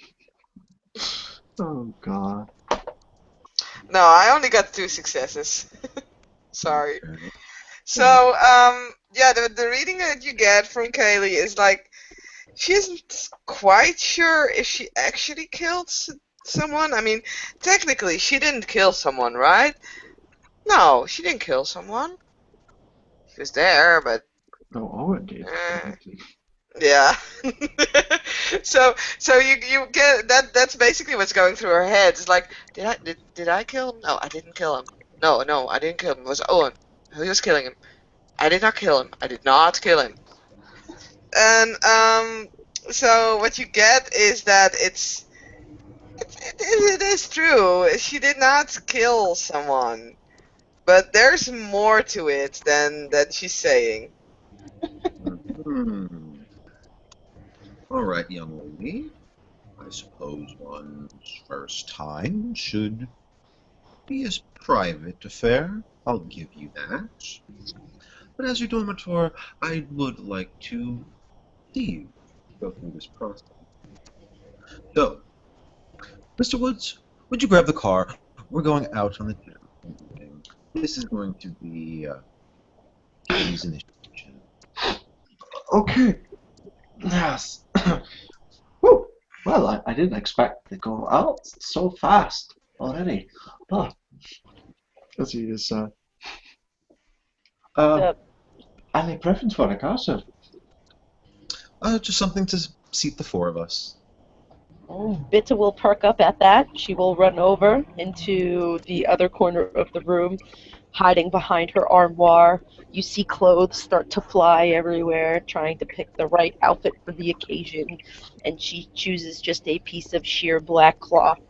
Oh god. No, I only got 2 successes. Sorry. Okay. So, yeah, the reading that you get from Kaylee is like, she isn't quite sure if she actually killed someone. I mean, technically, she didn't kill someone, right? No, she didn't kill someone. She was there, but No, Owen did. uh, yeah. So you get that. That's basically what's going through her head. It's like, did I kill him? No, I didn't kill him. No, I didn't kill him. It was Owen who was killing him. I did not kill him. I did not kill him. And so what you get is that it is true. She did not kill someone, but there's more to it than she's saying. Hmm. All right, young lady. I suppose one's first time should be a private affair. I'll give you that. But as your Domitor, I would like to see you go through this process. So, Mr. Woods, would you grab the car? We're going out on the dinner evening. This is going to be Kaylee's initiation. Okay. Yes. Whew. Well, I didn't expect to go out so fast already. Oh, as he is. The Any preference for a car, sir? Just something to seat the 4 of us. Bitta will perk up at that. She will run over into the other corner of the room, hiding behind her armoire. You see clothes start to fly everywhere, trying to pick the right outfit for the occasion, and she chooses just a piece of sheer black cloth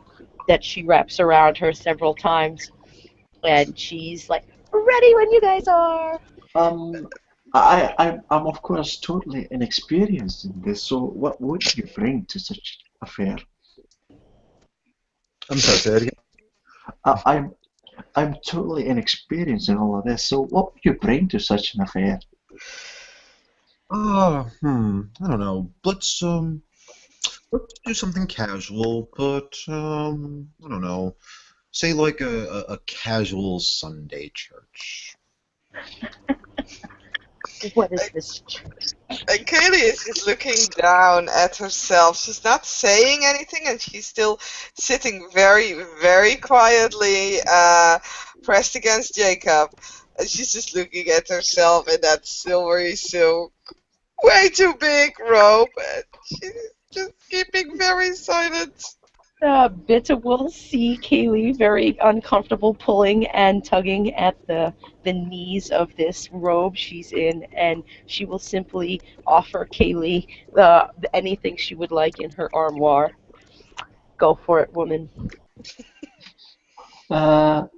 that she wraps around her several times, and she's like, ready when you guys are. Um, I'm of course totally inexperienced in this. So, what would you bring to such affair? I'm sorry, say that again. I'm totally inexperienced in all of this. So, what would you bring to such an affair? I don't know. Let's do something casual, but I don't know. Say like a casual Sunday church. What is this? And Kaylee is just looking down at herself. She's not saying anything, and she's still sitting very, very quietly, pressed against Jacob. And she's just looking at herself in that silvery silk, way too big robe. And she's just keeping very silent. Bitta will see Kaylee very uncomfortable pulling and tugging at the knees of this robe she's in, and she will simply offer Kaylee anything she would like in her armoire. Go for it, woman. And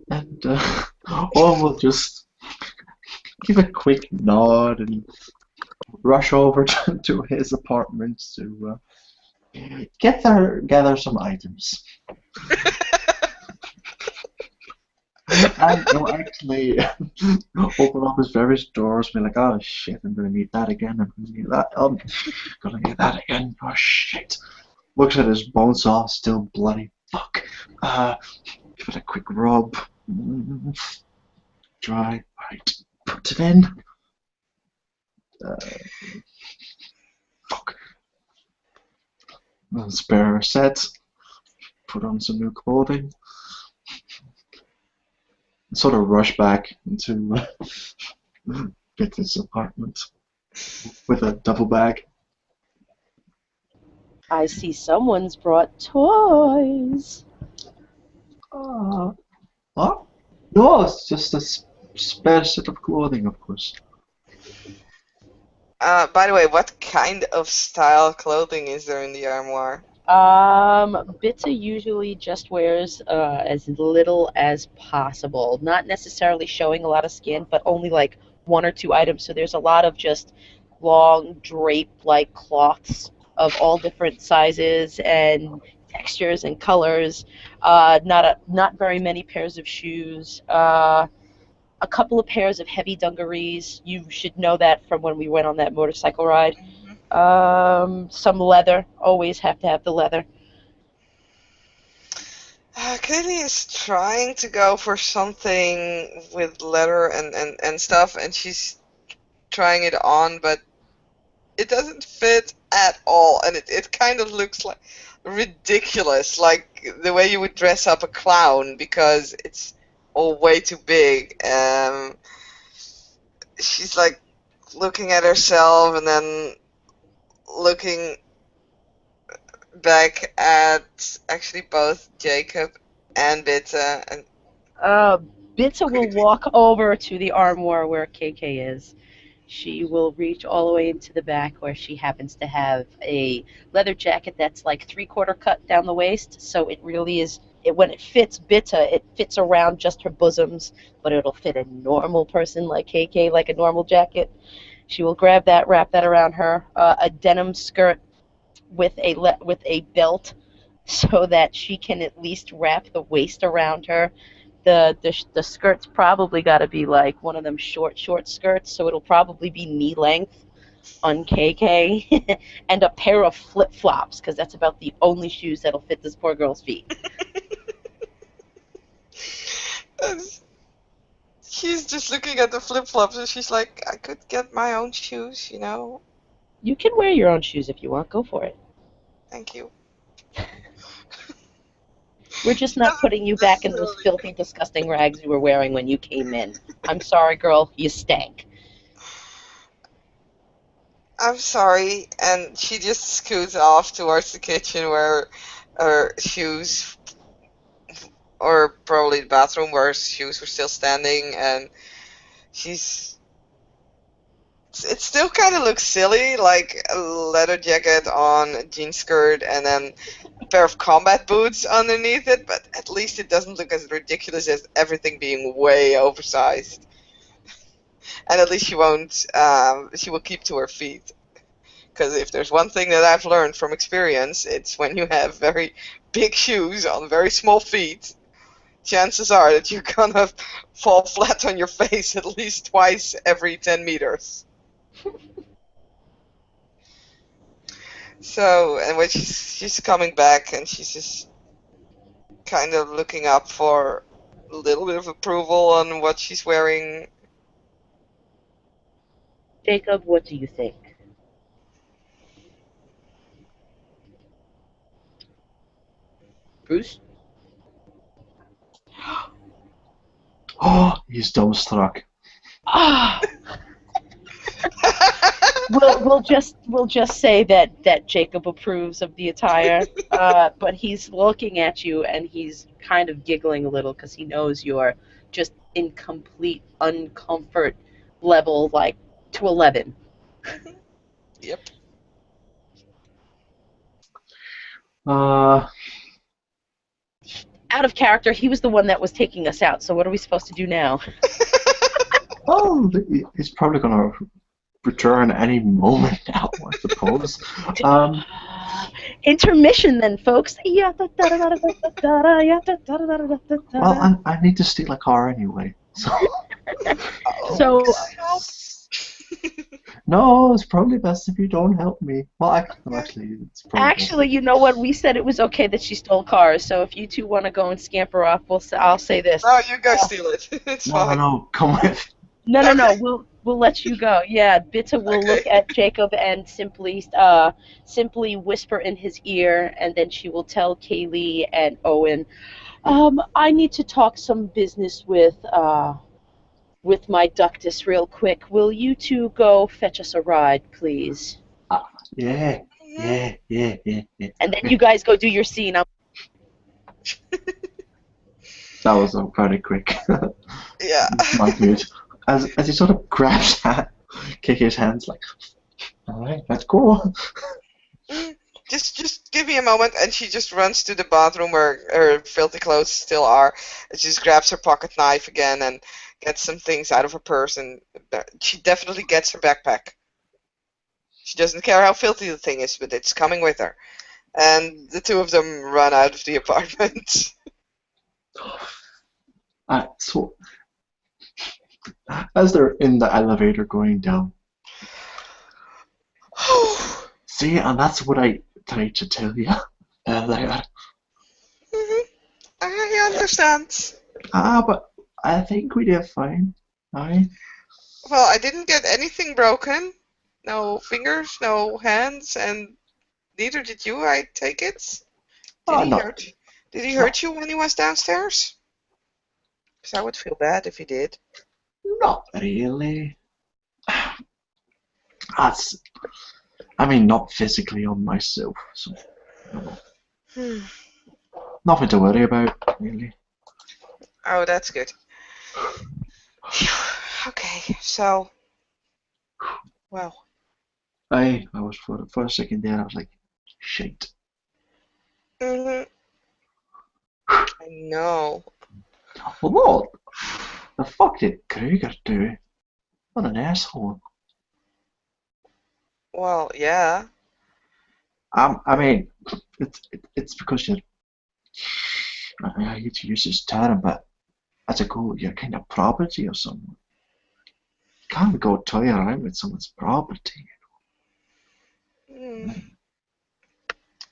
Owen will just give a quick nod and rush over to his apartment to gather some items. And he'll actually open up his various doors and be like, oh shit, I'm gonna need that again, I'm gonna need that, gonna need that again, oh shit. Looks at his bone saw, still bloody, fuck. Give it a quick rub. Dry, right, put it in. Fuck. Spare set, put on some new clothing. Sort of rush back into Victor's apartment with a duffel bag. I see someone's brought toys. What? No, it's just a spare set of clothing, of course. By the way, what kind of style clothing is there in the armoire? Bitsa usually just wears as little as possible. Not necessarily showing a lot of skin, but only like one or two items. So there's a lot of just long drape-like cloths of all different sizes and textures and colors. Not very many pairs of shoes. A couple of pairs of heavy dungarees. You should know that from when we went on that motorcycle ride. Some leather. Always have to have the leather. Kaylee is trying to go for something with leather and stuff, and she's trying it on, but it doesn't fit at all, and it kind of looks like ridiculous, like the way you would dress up a clown, because it's all way too big. She's like looking at herself and then looking back at actually both Jacob and Bitta, and Bitsa will walk over to the armoire where KK is. She will reach all the way into the back where she happens to have a leather jacket that's like 3/4 cut down the waist, so it really is, when it fits Bitta, it fits around just her bosoms, but it'll fit a normal person like KK like a normal jacket. She will grab that, wrap that around her, a denim skirt with a belt so that she can at least wrap the waist around her. The skirt's probably got to be like one of them short skirts, so it'll probably be knee length on KK, and a pair of flip-flops, because that's about the only shoes that'll fit this poor girl's feet. she's just looking at the flip-flops, and she's like, I could get my own shoes, you know? You can wear your own shoes if you want. Go for it. Thank you. We're just not putting you back in those filthy, disgusting rags you were wearing when you came in. I'm sorry, girl. You stank. I'm sorry, and she just scoots off towards the kitchen where her shoes, or probably the bathroom where her shoes were still standing, and it still kind of looks silly, like a leather jacket on a jean skirt and then a pair of combat boots underneath it, but at least it doesn't look as ridiculous as everything being way oversized. And at least she will keep to her feet. Because if there's one thing that I've learned from experience, it's when you have very big shoes on very small feet, chances are that you're gonna fall flat on your face at least twice every 10 meters. So, and when she's coming back, and she's just kind of looking up for a little bit of approval on what she's wearing. Jacob, what do you think? Bruce? Oh, he's dumbstruck. Ah! We'll just say that Jacob approves of the attire, but he's looking at you and he's kind of giggling a little because he knows you're just in complete uncomfort level, like to 11. Yep. Out of character, he was the one that was taking us out. So what are we supposed to do now? Well, he's probably gonna return any moment now, I suppose. Intermission then, folks. Well, I need to steal a car anyway, so Oh, So can I help? no, it's probably best if you don't help me. Well, Okay. actually, it's probably best. actually, you know what? We said it was okay that she stole cars. So if you two want to go and scamper off, I'll say this. No, you go steal it. It's No, fine. come with. No, no, no. Okay. We'll let you go. Yeah, Bitta will look Okay. at Jacob and simply whisper in his ear, and then she will tell Kaylee and Owen, I need to talk some business with my ductus real quick. Will you two go fetch us a ride, please? Yeah, Mhm. yeah. And then you guys go do your scene. That was very quick. Yeah. My mood. As he sort of grabs that, kick his hands like, all right, let's go. Mm, just give me a moment, and she just runs to the bathroom where her filthy clothes still are. And she just grabs her pocket knife again and gets some things out of her purse, and she definitely gets her backpack. She doesn't care how filthy the thing is, but it's coming with her. And the two of them run out of the apartment. So as they're in the elevator going down, see, and that's what I tried to tell you earlier. Mhm, I understand. But I think we did fine. Aye. Well, I didn't get anything broken. No fingers, no hands, and neither did you, I take it. Did he Not, hurt? Did he not, hurt you when he was downstairs? Because I would feel bad if he did. not really. That's, I mean, not physically on myself, so no, Hmm. nothing to worry about, really. Oh, that's good. Phew. Okay, so, well, I was for a second there. I was like, shit. I know. Well, what the fuck did Kruger do? What an asshole. Well, yeah. I mean, it's because you're. I hate to use this term, but as a ghoul, you're kind of property of someone. You can't go toy around with someone's property. Hmm.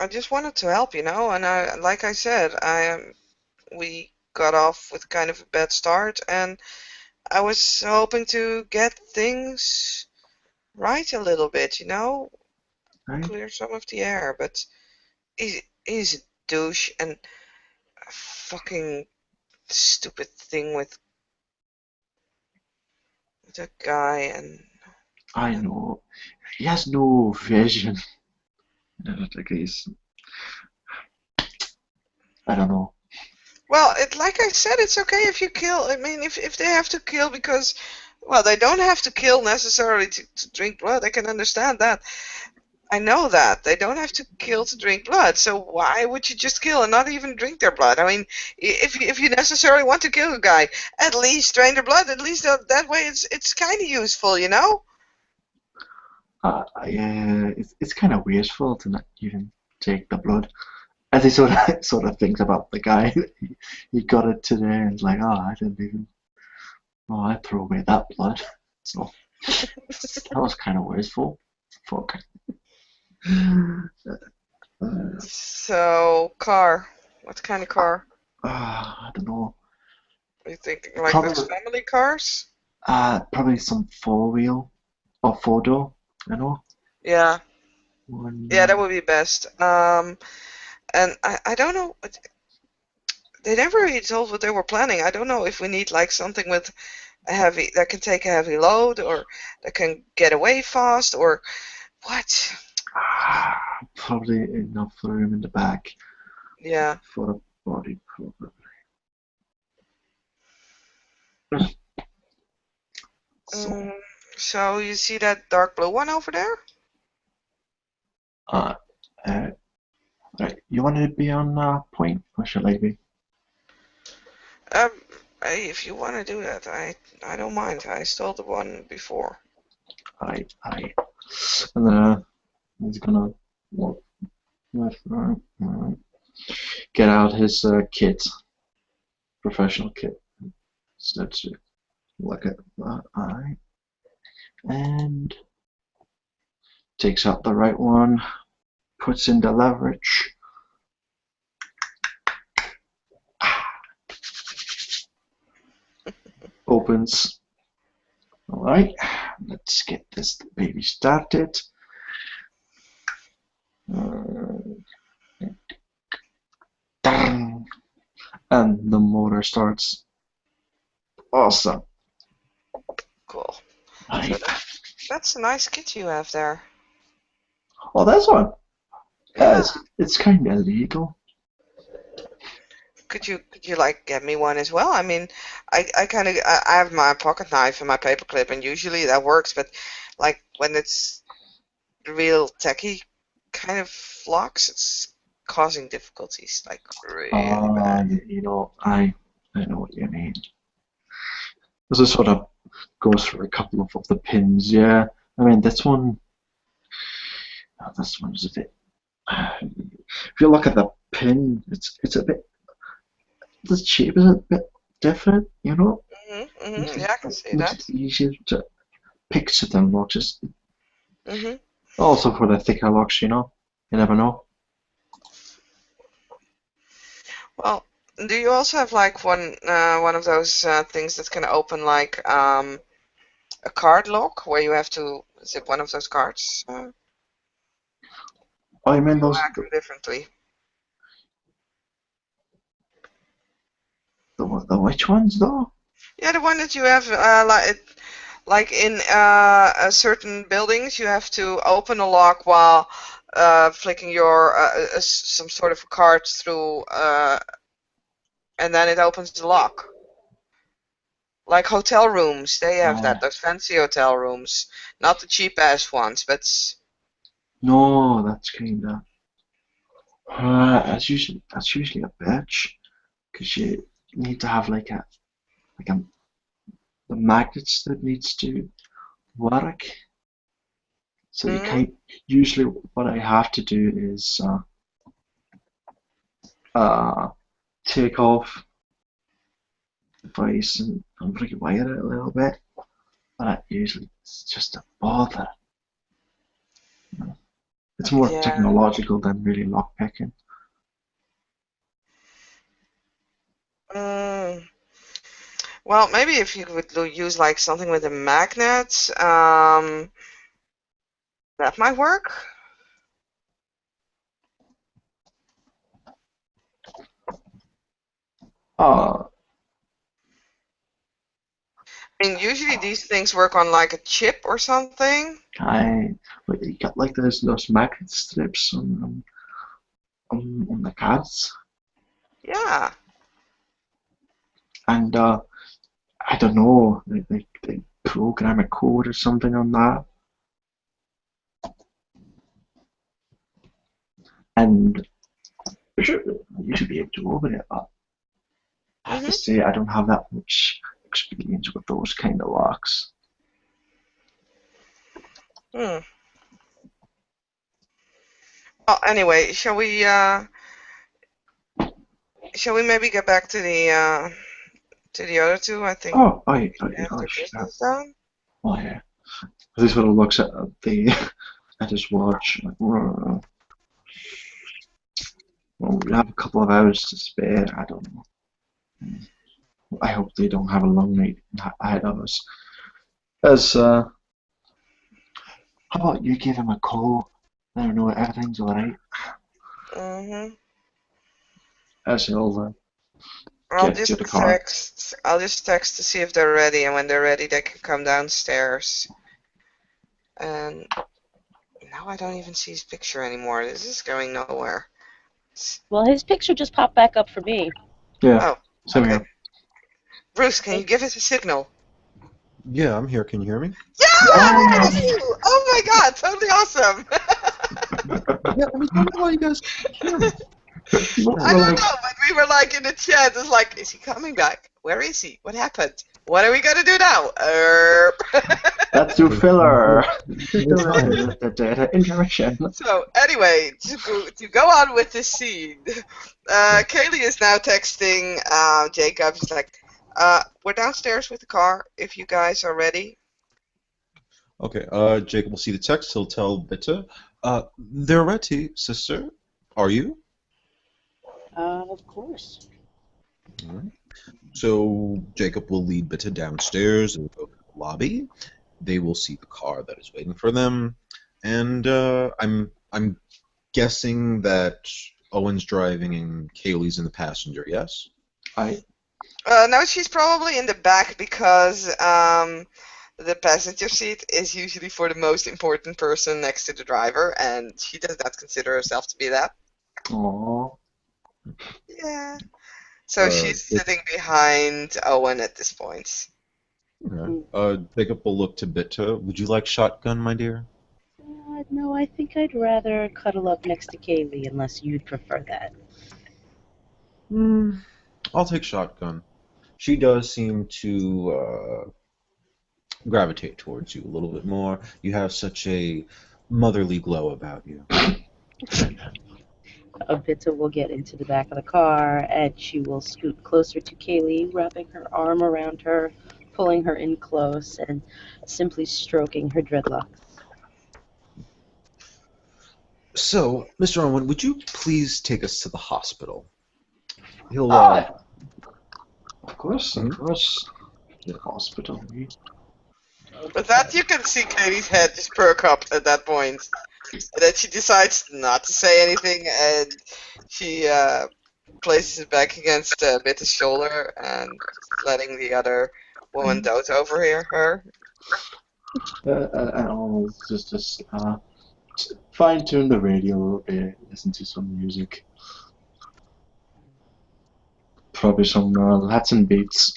I just wanted to help, and like I said, we got off with kind of a bad start, and I was hoping to get things right a little bit, Right? clear some of the air, but he's a douche and a fucking stupid thing with that guy, and I know. He has no vision. Like he's, I don't know. well, like I said, it's okay if you kill. I mean, if they have to kill because, well, they don't have to kill necessarily to drink blood. I can understand that. I know that they don't have to kill to drink blood. So why would you just kill and not even drink their blood? I mean, if you necessarily want to kill a guy, at least drain their blood. At least that way it's kind of useful. Yeah, it's kind of wasteful to not even take the blood. As he sort of thinks about the guy, he got it today and is like, oh, I didn't even. Oh, I threw away that blood. So that was kind of wasteful. Fuck. So car, what kind of car? I don't know. Are you thinking like those Probably, family cars? probably some four wheel or four door. You know, Yeah, one. yeah, that would be best. And I don't know. They never really told what they were planning. I don't know if we need like something with a heavy that can take a heavy load or that can get away fast or what. Probably enough room in the back Yeah. for a body, probably. So, Mm, so you see that dark blue one over there? uh, uh, right. You want to be on point, or should I be? Um, hey, if you want to do that, I don't mind. I stole the one before. I. And then he's gonna walk Get out his kit, professional kit. Starts to look at that. Alright. And takes out the right one, puts in the leverage. Opens. Alright, let's get this baby started. And the motor starts. Awesome. Cool. Right. That's a nice kit you have there. Oh, that's one. Yeah. It's kind of illegal. Could you like get me one as well? I mean, I have my pocket knife and my paperclip, and usually that works. But like when it's real techie kind of locks, it's causing difficulties, like really bad. You know, I know what you mean. This sort of goes for a couple of the pins, yeah. I mean, this one, this one's a bit. If you look at the pin, it's a bit. The shape is a bit different, you know. Yeah, I can see Makes that. it easier to picture them locks. Mhm. Also for the thicker locks, you know. You never know. Well, do you also have like one of those things that can open like a card lock where you have to zip one of those cards? Oh, you mean You those hack them differently. the which ones though? Yeah, the one that you have like in certain buildings, you have to open a lock while flicking your some sort of a card through, and then it opens the lock. Like hotel rooms, they have that. Those fancy hotel rooms, not the cheap ass ones, but No, that's kinda. That's usually a bitch, because you need to have like a the magnets that needs to work. So you Mhm. can't. Usually, what I have to do is take off the device and rewire it a little bit. But usually it's just a bother. It's more Yeah. technological than really lockpicking. Mm. Well, maybe if you would use like something with a magnet, that might work. Uh, I mean, usually these things work on like a chip or something. but you got like those magnet strips on the cards, Yeah. and I don't know, they program a code or something on that, and you should be able to open it. But I have to Mhm. say, I don't have that much experience with those kind of locks. Hmm. Well, anyway, shall we maybe get back to the other two? I think Oh, they have their yeah. business done. Oh yeah. This sort of looks at the at his watch. Like, well, we have a couple of hours to spare. I don't know. I hope they don't have a long night ahead of us. As how about you give him a call? Let him know everything's alright. Mhm. As he'll I'll get to just the car. text. I'll just text to see if they're ready, and when they're ready, they can come downstairs. And now I don't even see his picture anymore. This is going nowhere. Well, his picture just popped back up for me. Yeah, Oh, same okay. here. Bruce, can you give us a signal? Yeah, I'm here. Can you hear me? Yeah, we Yeah. got you! Oh my god, totally awesome! Yeah, I was wondering why you guys couldn't hear me. I We're don't like, know, but we were like in the chat, it's like, is he coming back? Where is he? What happened? What are we gonna do now? Let's do filler. Filler. Intermission. So anyway, to go on with the scene, Kaylee is now texting Jacob. She's like, "We're downstairs with the car. If you guys are ready." Okay, Jacob will see the text. He'll tell Bitte, they're ready, sister. Are you? Of course. All right. So Jacob will lead Bitte downstairs and go to the lobby. They will see the car that is waiting for them, and I'm guessing that Owen's driving and Kaylee's in the passenger. Yes. No, she's probably in the back because the passenger seat is usually for the most important person next to the driver, and she does not consider herself to be that. Aww. Yeah. So she's sitting behind Owen at this point. Okay. Jacob will look to Bitte. Would you like shotgun, my dear? No, I think I'd rather cuddle up next to Kaylee, unless you'd prefer that. I'll take shotgun. She does seem to gravitate towards you a little bit more. You have such a motherly glow about you. Avita will get into the back of the car, and she will scoot closer to Kaylee, wrapping her arm around her, pulling her in close, and simply stroking her dreadlocks. So, Mr. Owen, would you please take us to the hospital? He'll, Of course. The hospital. But that you can see Katie's head just perk up at that point. And then she decides not to say anything, and she places it back against Bitte's shoulder and letting the other woman dote over her. I'll just fine-tune the radio a little bit, listen to some music. Probably some Latin beats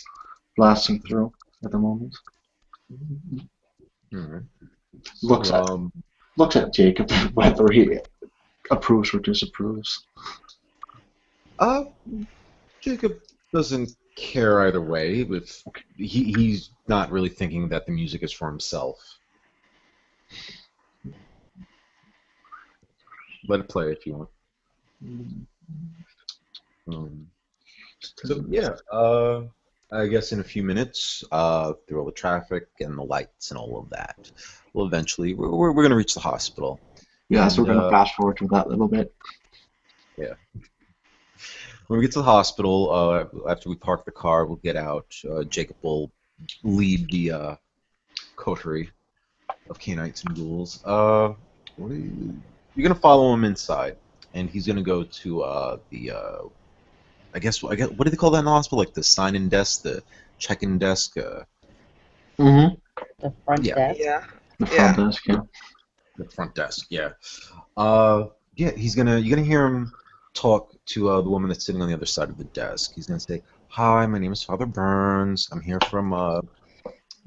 blasting through at the moment. Alright. Looks at Jacob whether he approves or disapproves. Jacob doesn't care either way. If he's not really thinking that the music is for himself. Let it play if you want. So yeah, I guess in a few minutes, through all the traffic and the lights and all of that, we'll eventually we're gonna reach the hospital. Yeah, so we're gonna fast forward to that a little bit. Yeah. When we get to the hospital, after we park the car, we'll get out. Jacob will lead the coterie of Canaanites and ghouls. You're gonna follow him inside, and he's gonna go to the I guess what do they call that in the hospital? Like the sign-in desk, the check-in desk. The front desk. Yeah. The front desk, yeah. The front desk, yeah. Yeah, you're gonna hear him talk to the woman that's sitting on the other side of the desk. He's gonna say, "Hi, my name is Father Burns. I'm here from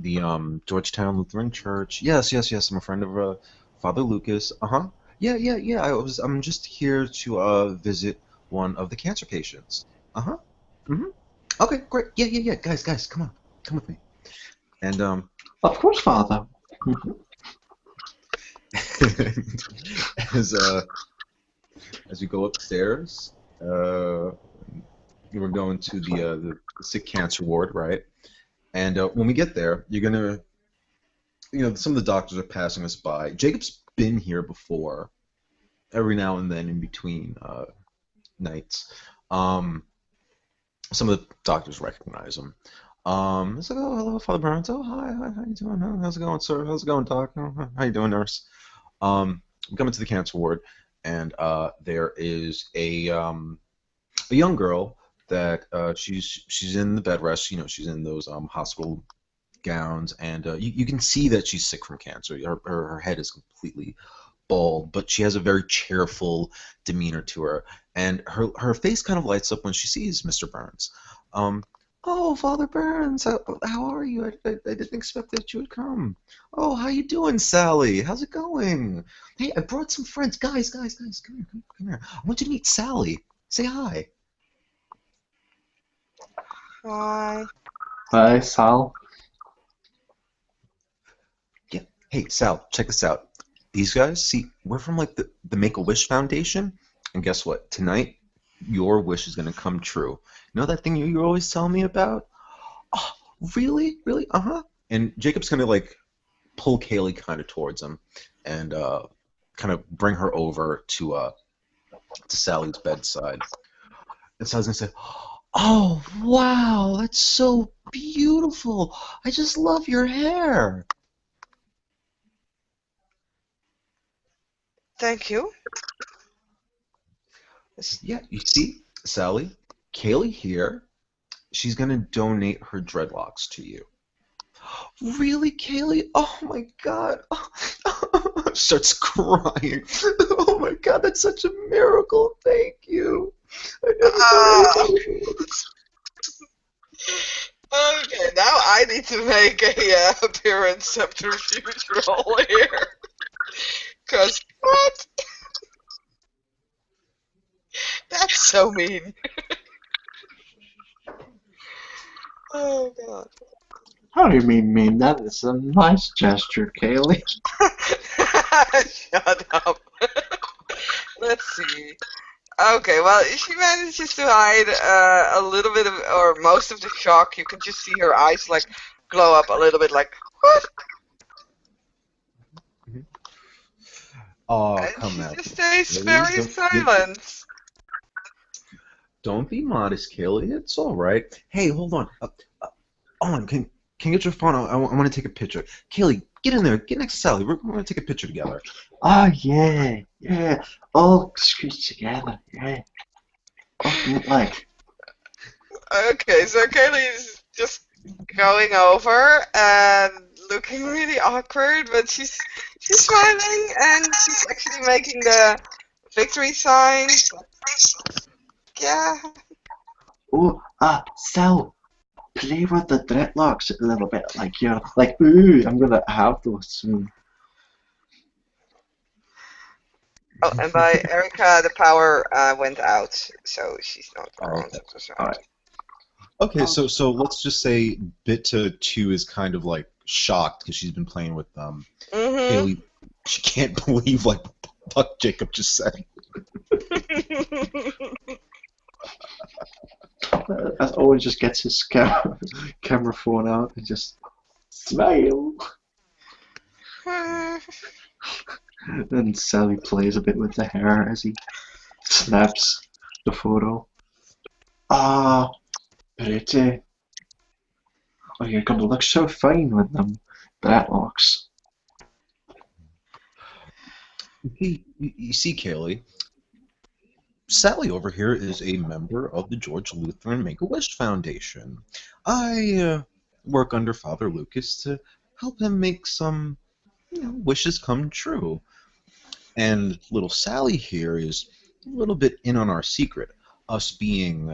the Georgetown Lutheran Church. Yes. I'm a friend of Father Lucas. Yeah. I'm just here to visit one of the cancer patients. Okay, great. Yeah. Guys, come with me." And Of course, Father. as we go upstairs, we're going to the sick cancer ward, right? And when we get there, you're gonna, some of the doctors are passing us by. Jacob's been here before, every now and then in between nights. Some of the doctors recognize him. It's like, "Oh, hello, Father Burns. Oh, hi, how you doing? How's it going, sir? How's it going, doc? Oh, how you doing, nurse?" We come into the cancer ward, and there is a young girl that she's in the bed rest. She's in those hospital gowns, and you can see that she's sick from cancer. Her head is completely bald, but she has a very cheerful demeanor to her, and her face kind of lights up when she sees Mr. Burns. "Oh, Father Burns, how are you? I didn't expect that you would come. Oh, how you doing, Sally? How's it going? Hey, I brought some friends. Guys, come here. I want you to meet Sally. Say hi." Hi. Hi, Sal. Yeah. Hey, Sal, check this out. These guys, see, we're from like the Make-A-Wish Foundation, and guess what? Tonight, your wish is gonna come true. You know that thing you always tell me about? Oh, really? Really? Uh-huh. And Jacob's gonna like pull Kaylee kind of towards him, and kind of bring her over to Sally's bedside. And Sally's gonna say, "Oh, wow, that's so beautiful. I just love your hair." Thank you. It's- Yeah, you see, Sally, Kaylee here, she's gonna donate her dreadlocks to you. Really, Kaylee? Oh my God. Starts crying. Oh my God, that's such a miracle. Thank you. I never thought Ah, anything would. okay, now I need to make a appearance subterfuge roll here. Cause what? That's so mean. Oh god. How do you mean? That is a nice gesture, Kaylee. Shut up. Let's see. Okay, well, she manages to hide a little bit of, or most of the shock. You can just see her eyes like glow up a little bit, like what? Oh, And come she at just me. stays Kaylee, very silent. don't be modest, Kaylee. It's all right. Hey, hold on. Owen, can you get your phone? I want to take a picture. Kaylee, get in there. Get next to Sally. We're going to take a picture together. Oh, yeah. All squished together, yeah. Oh, like, Okay, so Kaylee is just going over and looking really awkward, but she's smiling and she's actually making the victory sign. Yeah. Sal, play with the dreadlocks a little bit. Like, you're like, ooh, I'm gonna have those soon. Oh, and by Erica, the power went out, so she's not Oh, around. okay. So Alright. Okay, Oh, so let's just say Bita 2 is kind of like shocked because she's been playing with Mm-hmm. Kaylee. She can't believe like what the fuck Jacob just said. as Owen just gets his camera phone out and just smile. And Sally plays a bit with the hair as he snaps the photo. Ah, pretty. Oh, you're gonna look so fine with them dreadlocks. You see, Kaylee, Sally over here is a member of the George Lutheran Make-A-Wish Foundation. I work under Father Lucas to help him make some wishes come true. And little Sally here is a little bit in on our secret, us being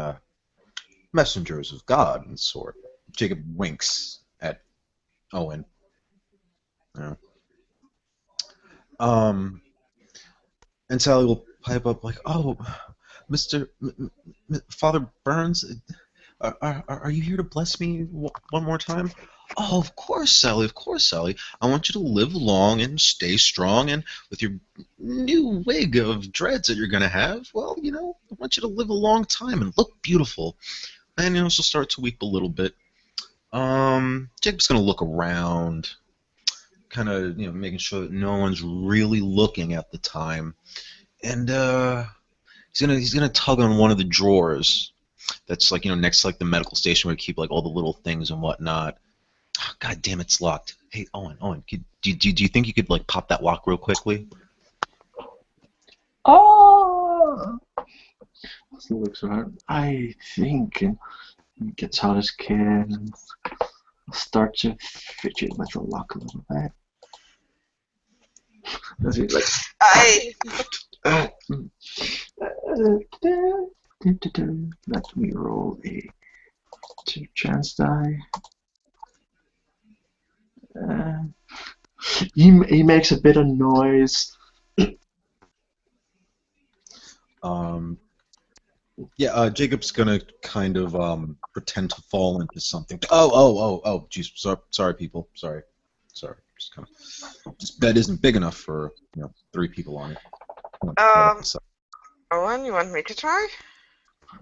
messengers of God and sort. Jacob winks at Owen. You Um, and Sally will pipe up like, "Oh, Mister Father Burns, are you here to bless me one more time?" "Oh, of course, Sally. Of course, Sally. I want you to live long and stay strong, and with your new wig of dreads that you're gonna have, well, I want you to live a long time and look beautiful." And she'll start to weep a little bit. Jacob's gonna look around, kind of making sure that no one's really looking at the time, and he's gonna tug on one of the drawers that's like next to like the medical station where you keep like all the little things and whatnot. Oh, God damn, it's locked. Hey, Owen, do you think you could like pop that lock real quickly? Oh! He looks around. I think, and he gets out his can and starts to fidget with the lock a little bit. As he's like, I let me roll a 2 chance die. He makes a bit of noise. Um, Yeah, Jacob's gonna kind of pretend to fall into something. Oh, jeez, sorry, people, sorry. Just kind of, this bed isn't big enough for 3 people on it. Right up Um, the side. Owen, you want me to try?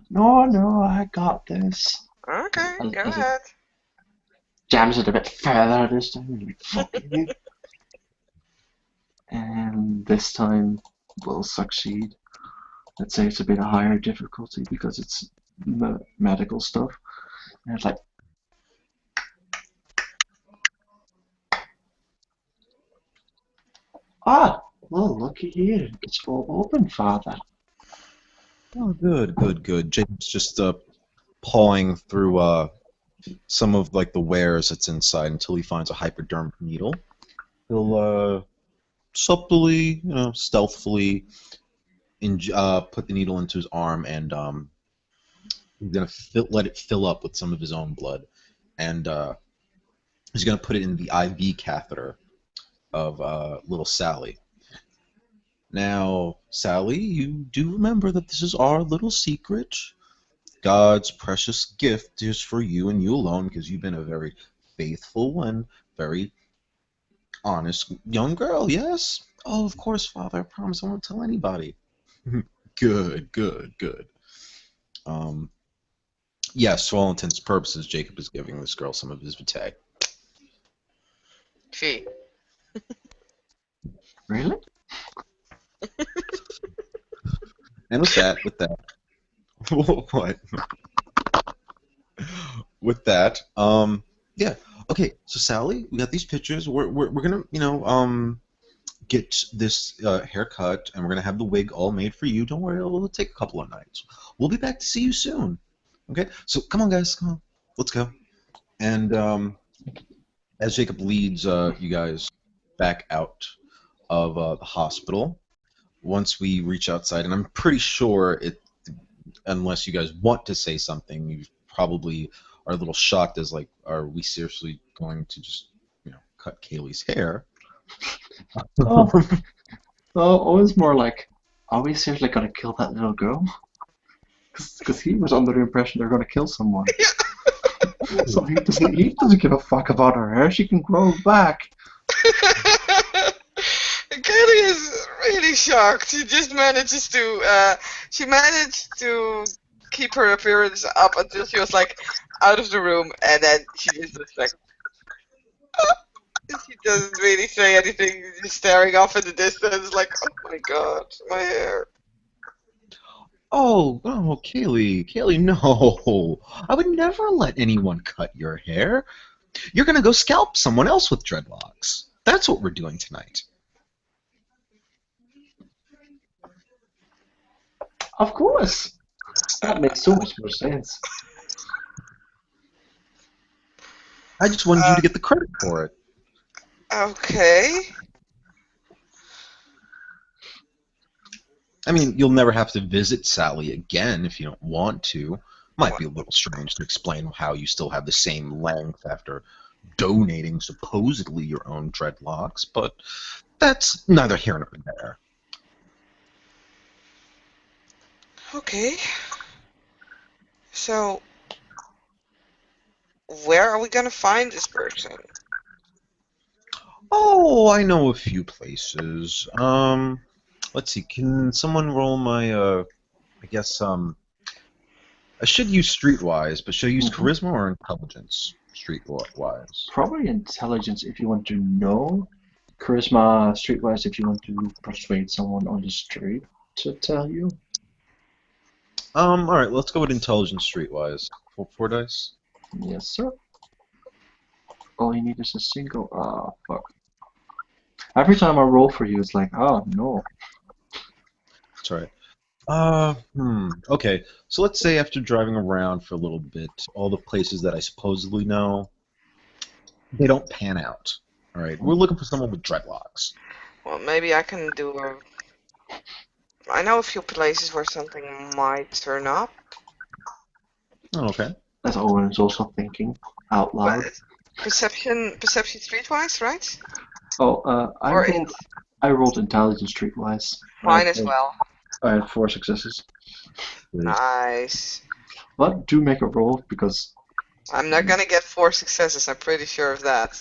No, I got this. Okay, go As it ahead. jams it a bit further this time, like, fuck you. And this time we'll succeed. Let's say it's a bit of higher difficulty because it's medical stuff. And it's like, well, looky here. It's all open, Father. Oh, good. Jacob's just pawing through some of like the wares that's inside until he finds a hypodermic needle. He'll subtly, stealthily, put the needle into his arm, and he's gonna let it fill up with some of his own blood, and he's gonna put it in the IV catheter of little Sally. Now, Sally, you do remember that this is our little secret. God's precious gift is for you and you alone, because you've been a very faithful and very honest young girl, yes? Oh, of course, Father. I promise I won't tell anybody. Good. Um, yes, to all intents and purposes, Jacob is giving this girl some of his vitae. Gee. Really? And with that, what? With that, yeah. Okay, so Sally, we got these pictures. We're gonna, get this haircut, and we're gonna have the wig all made for you. Don't worry, it'll take a couple of nights. We'll be back to see you soon. Okay, so come on, guys, come on, let's go. And as Jacob leads you guys back out of the hospital, once we reach outside, and I'm pretty sure unless you guys want to say something, you probably are a little shocked as like, are we seriously going to just, cut Kaylee's hair? Oh, Owen's more like, are we seriously gonna kill that little girl? Because he was under the impression they're gonna kill someone. So he doesn't give a fuck about her hair. She can grow back. Kaylee is really shocked. She managed to keep her appearance up until she was like out of the room, and then she just was like, she doesn't really say anything, just staring off in the distance, like, oh my god, my hair. Oh, Kaylee, no. I would never let anyone cut your hair. You're gonna go scalp someone else with dreadlocks. That's what we're doing tonight. Of course. That makes so much more sense. I just wanted you to get the credit for it. Okay. I mean, you'll never have to visit Sally again if you don't want to. Might be a little strange to explain how you still have the same length after donating supposedly your own dreadlocks, but that's neither here nor there. Okay. So, where are we gonna find this person? Oh, I know a few places. Let's see. Can someone roll my, I guess, I should use Streetwise, but should I use Charisma or Intelligence Streetwise? Probably intelligence if you want to know. Charisma, streetwise if you want to persuade someone on the street to tell you. Alright, let's go with Intelligence Streetwise. Four dice? Yes, sir. All you need is a single. Ah, fuck. Every time I roll for you, it's like, oh no. That's alright. Okay, so let's say after driving around for a little bit, all the places that I supposedly know, they don't pan out. Alright, we're looking for someone with dreadlocks. Well, maybe I can I know a few places where something might turn up. Oh, okay. As Owen is also thinking out loud. But perception streetwise, right? Oh, I rolled intelligence streetwise. Mine as well. I had 4 successes. Nice. But do make a roll because I'm not gonna get 4 successes, I'm pretty sure of that.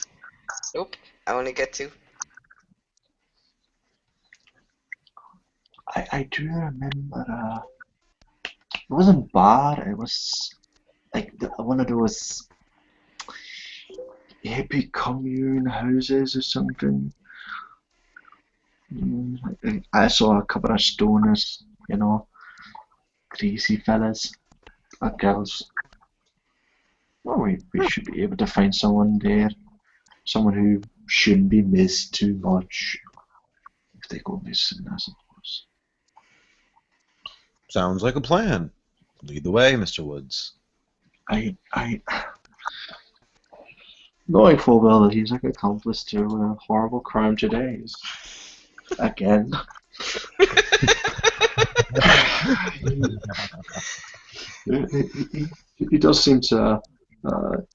Nope, I only get 2. I do remember it wasn't bad. It was like one of those hippie commune houses or something. I saw a couple of stoners, greasy fellas, girls. Well, we should be able to find someone there, someone who shouldn't be missed too much if they go missing, I suppose. Sounds like a plan. Lead the way, Mr. Woods. I knowing full well that he's like accomplice to a horrible crime today. Again. he does seem to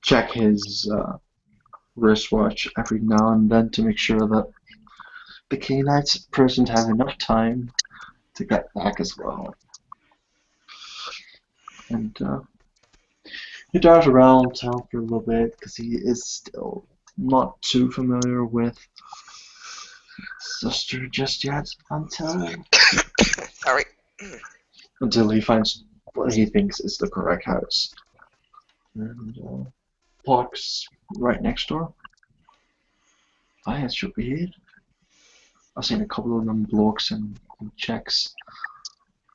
check his wristwatch every now and then to make sure that the Canaanites person have enough time to get back as well. And he drives around town for a little bit because he is still not too familiar with Zuster just yet Sorry. until he finds what he thinks is the correct house. And parks right next door. That should be it. I've seen a couple of them blokes and checks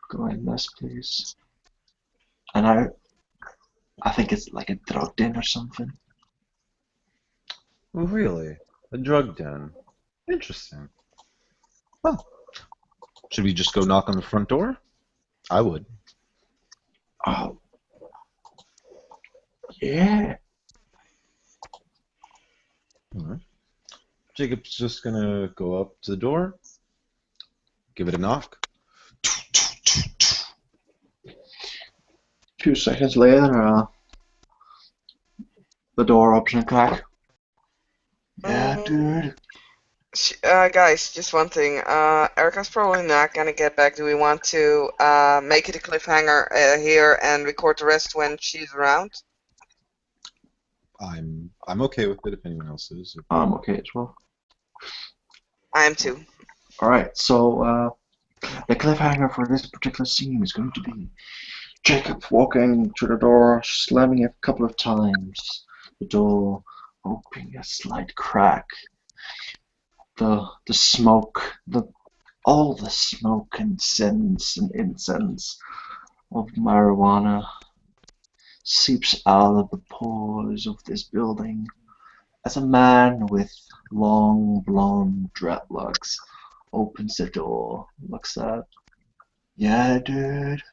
go in this place. And I think it's like a drug den or something. Oh, really? A drug den. Interesting. Well, should we just go knock on the front door? I would. Oh. Yeah. All right. Jacob's just gonna go up to the door, give it a knock. A few seconds later, the door opens a crack. Yeah, dude. Guys, just one thing. Erica's probably not gonna get back. Do we want to make it a cliffhanger here and record the rest when she's around? I'm okay with it if anyone else is. I'm okay as well. I am too. Alright, so the cliffhanger for this particular scene is going to be Jacob walking to the door, slamming it a couple of times. The door opening a slight crack. The smoke, all the smoke and scents and incense of marijuana seeps out of the pores of this building as a man with long blonde dreadlocks opens the door, looks up. Yeah, dude.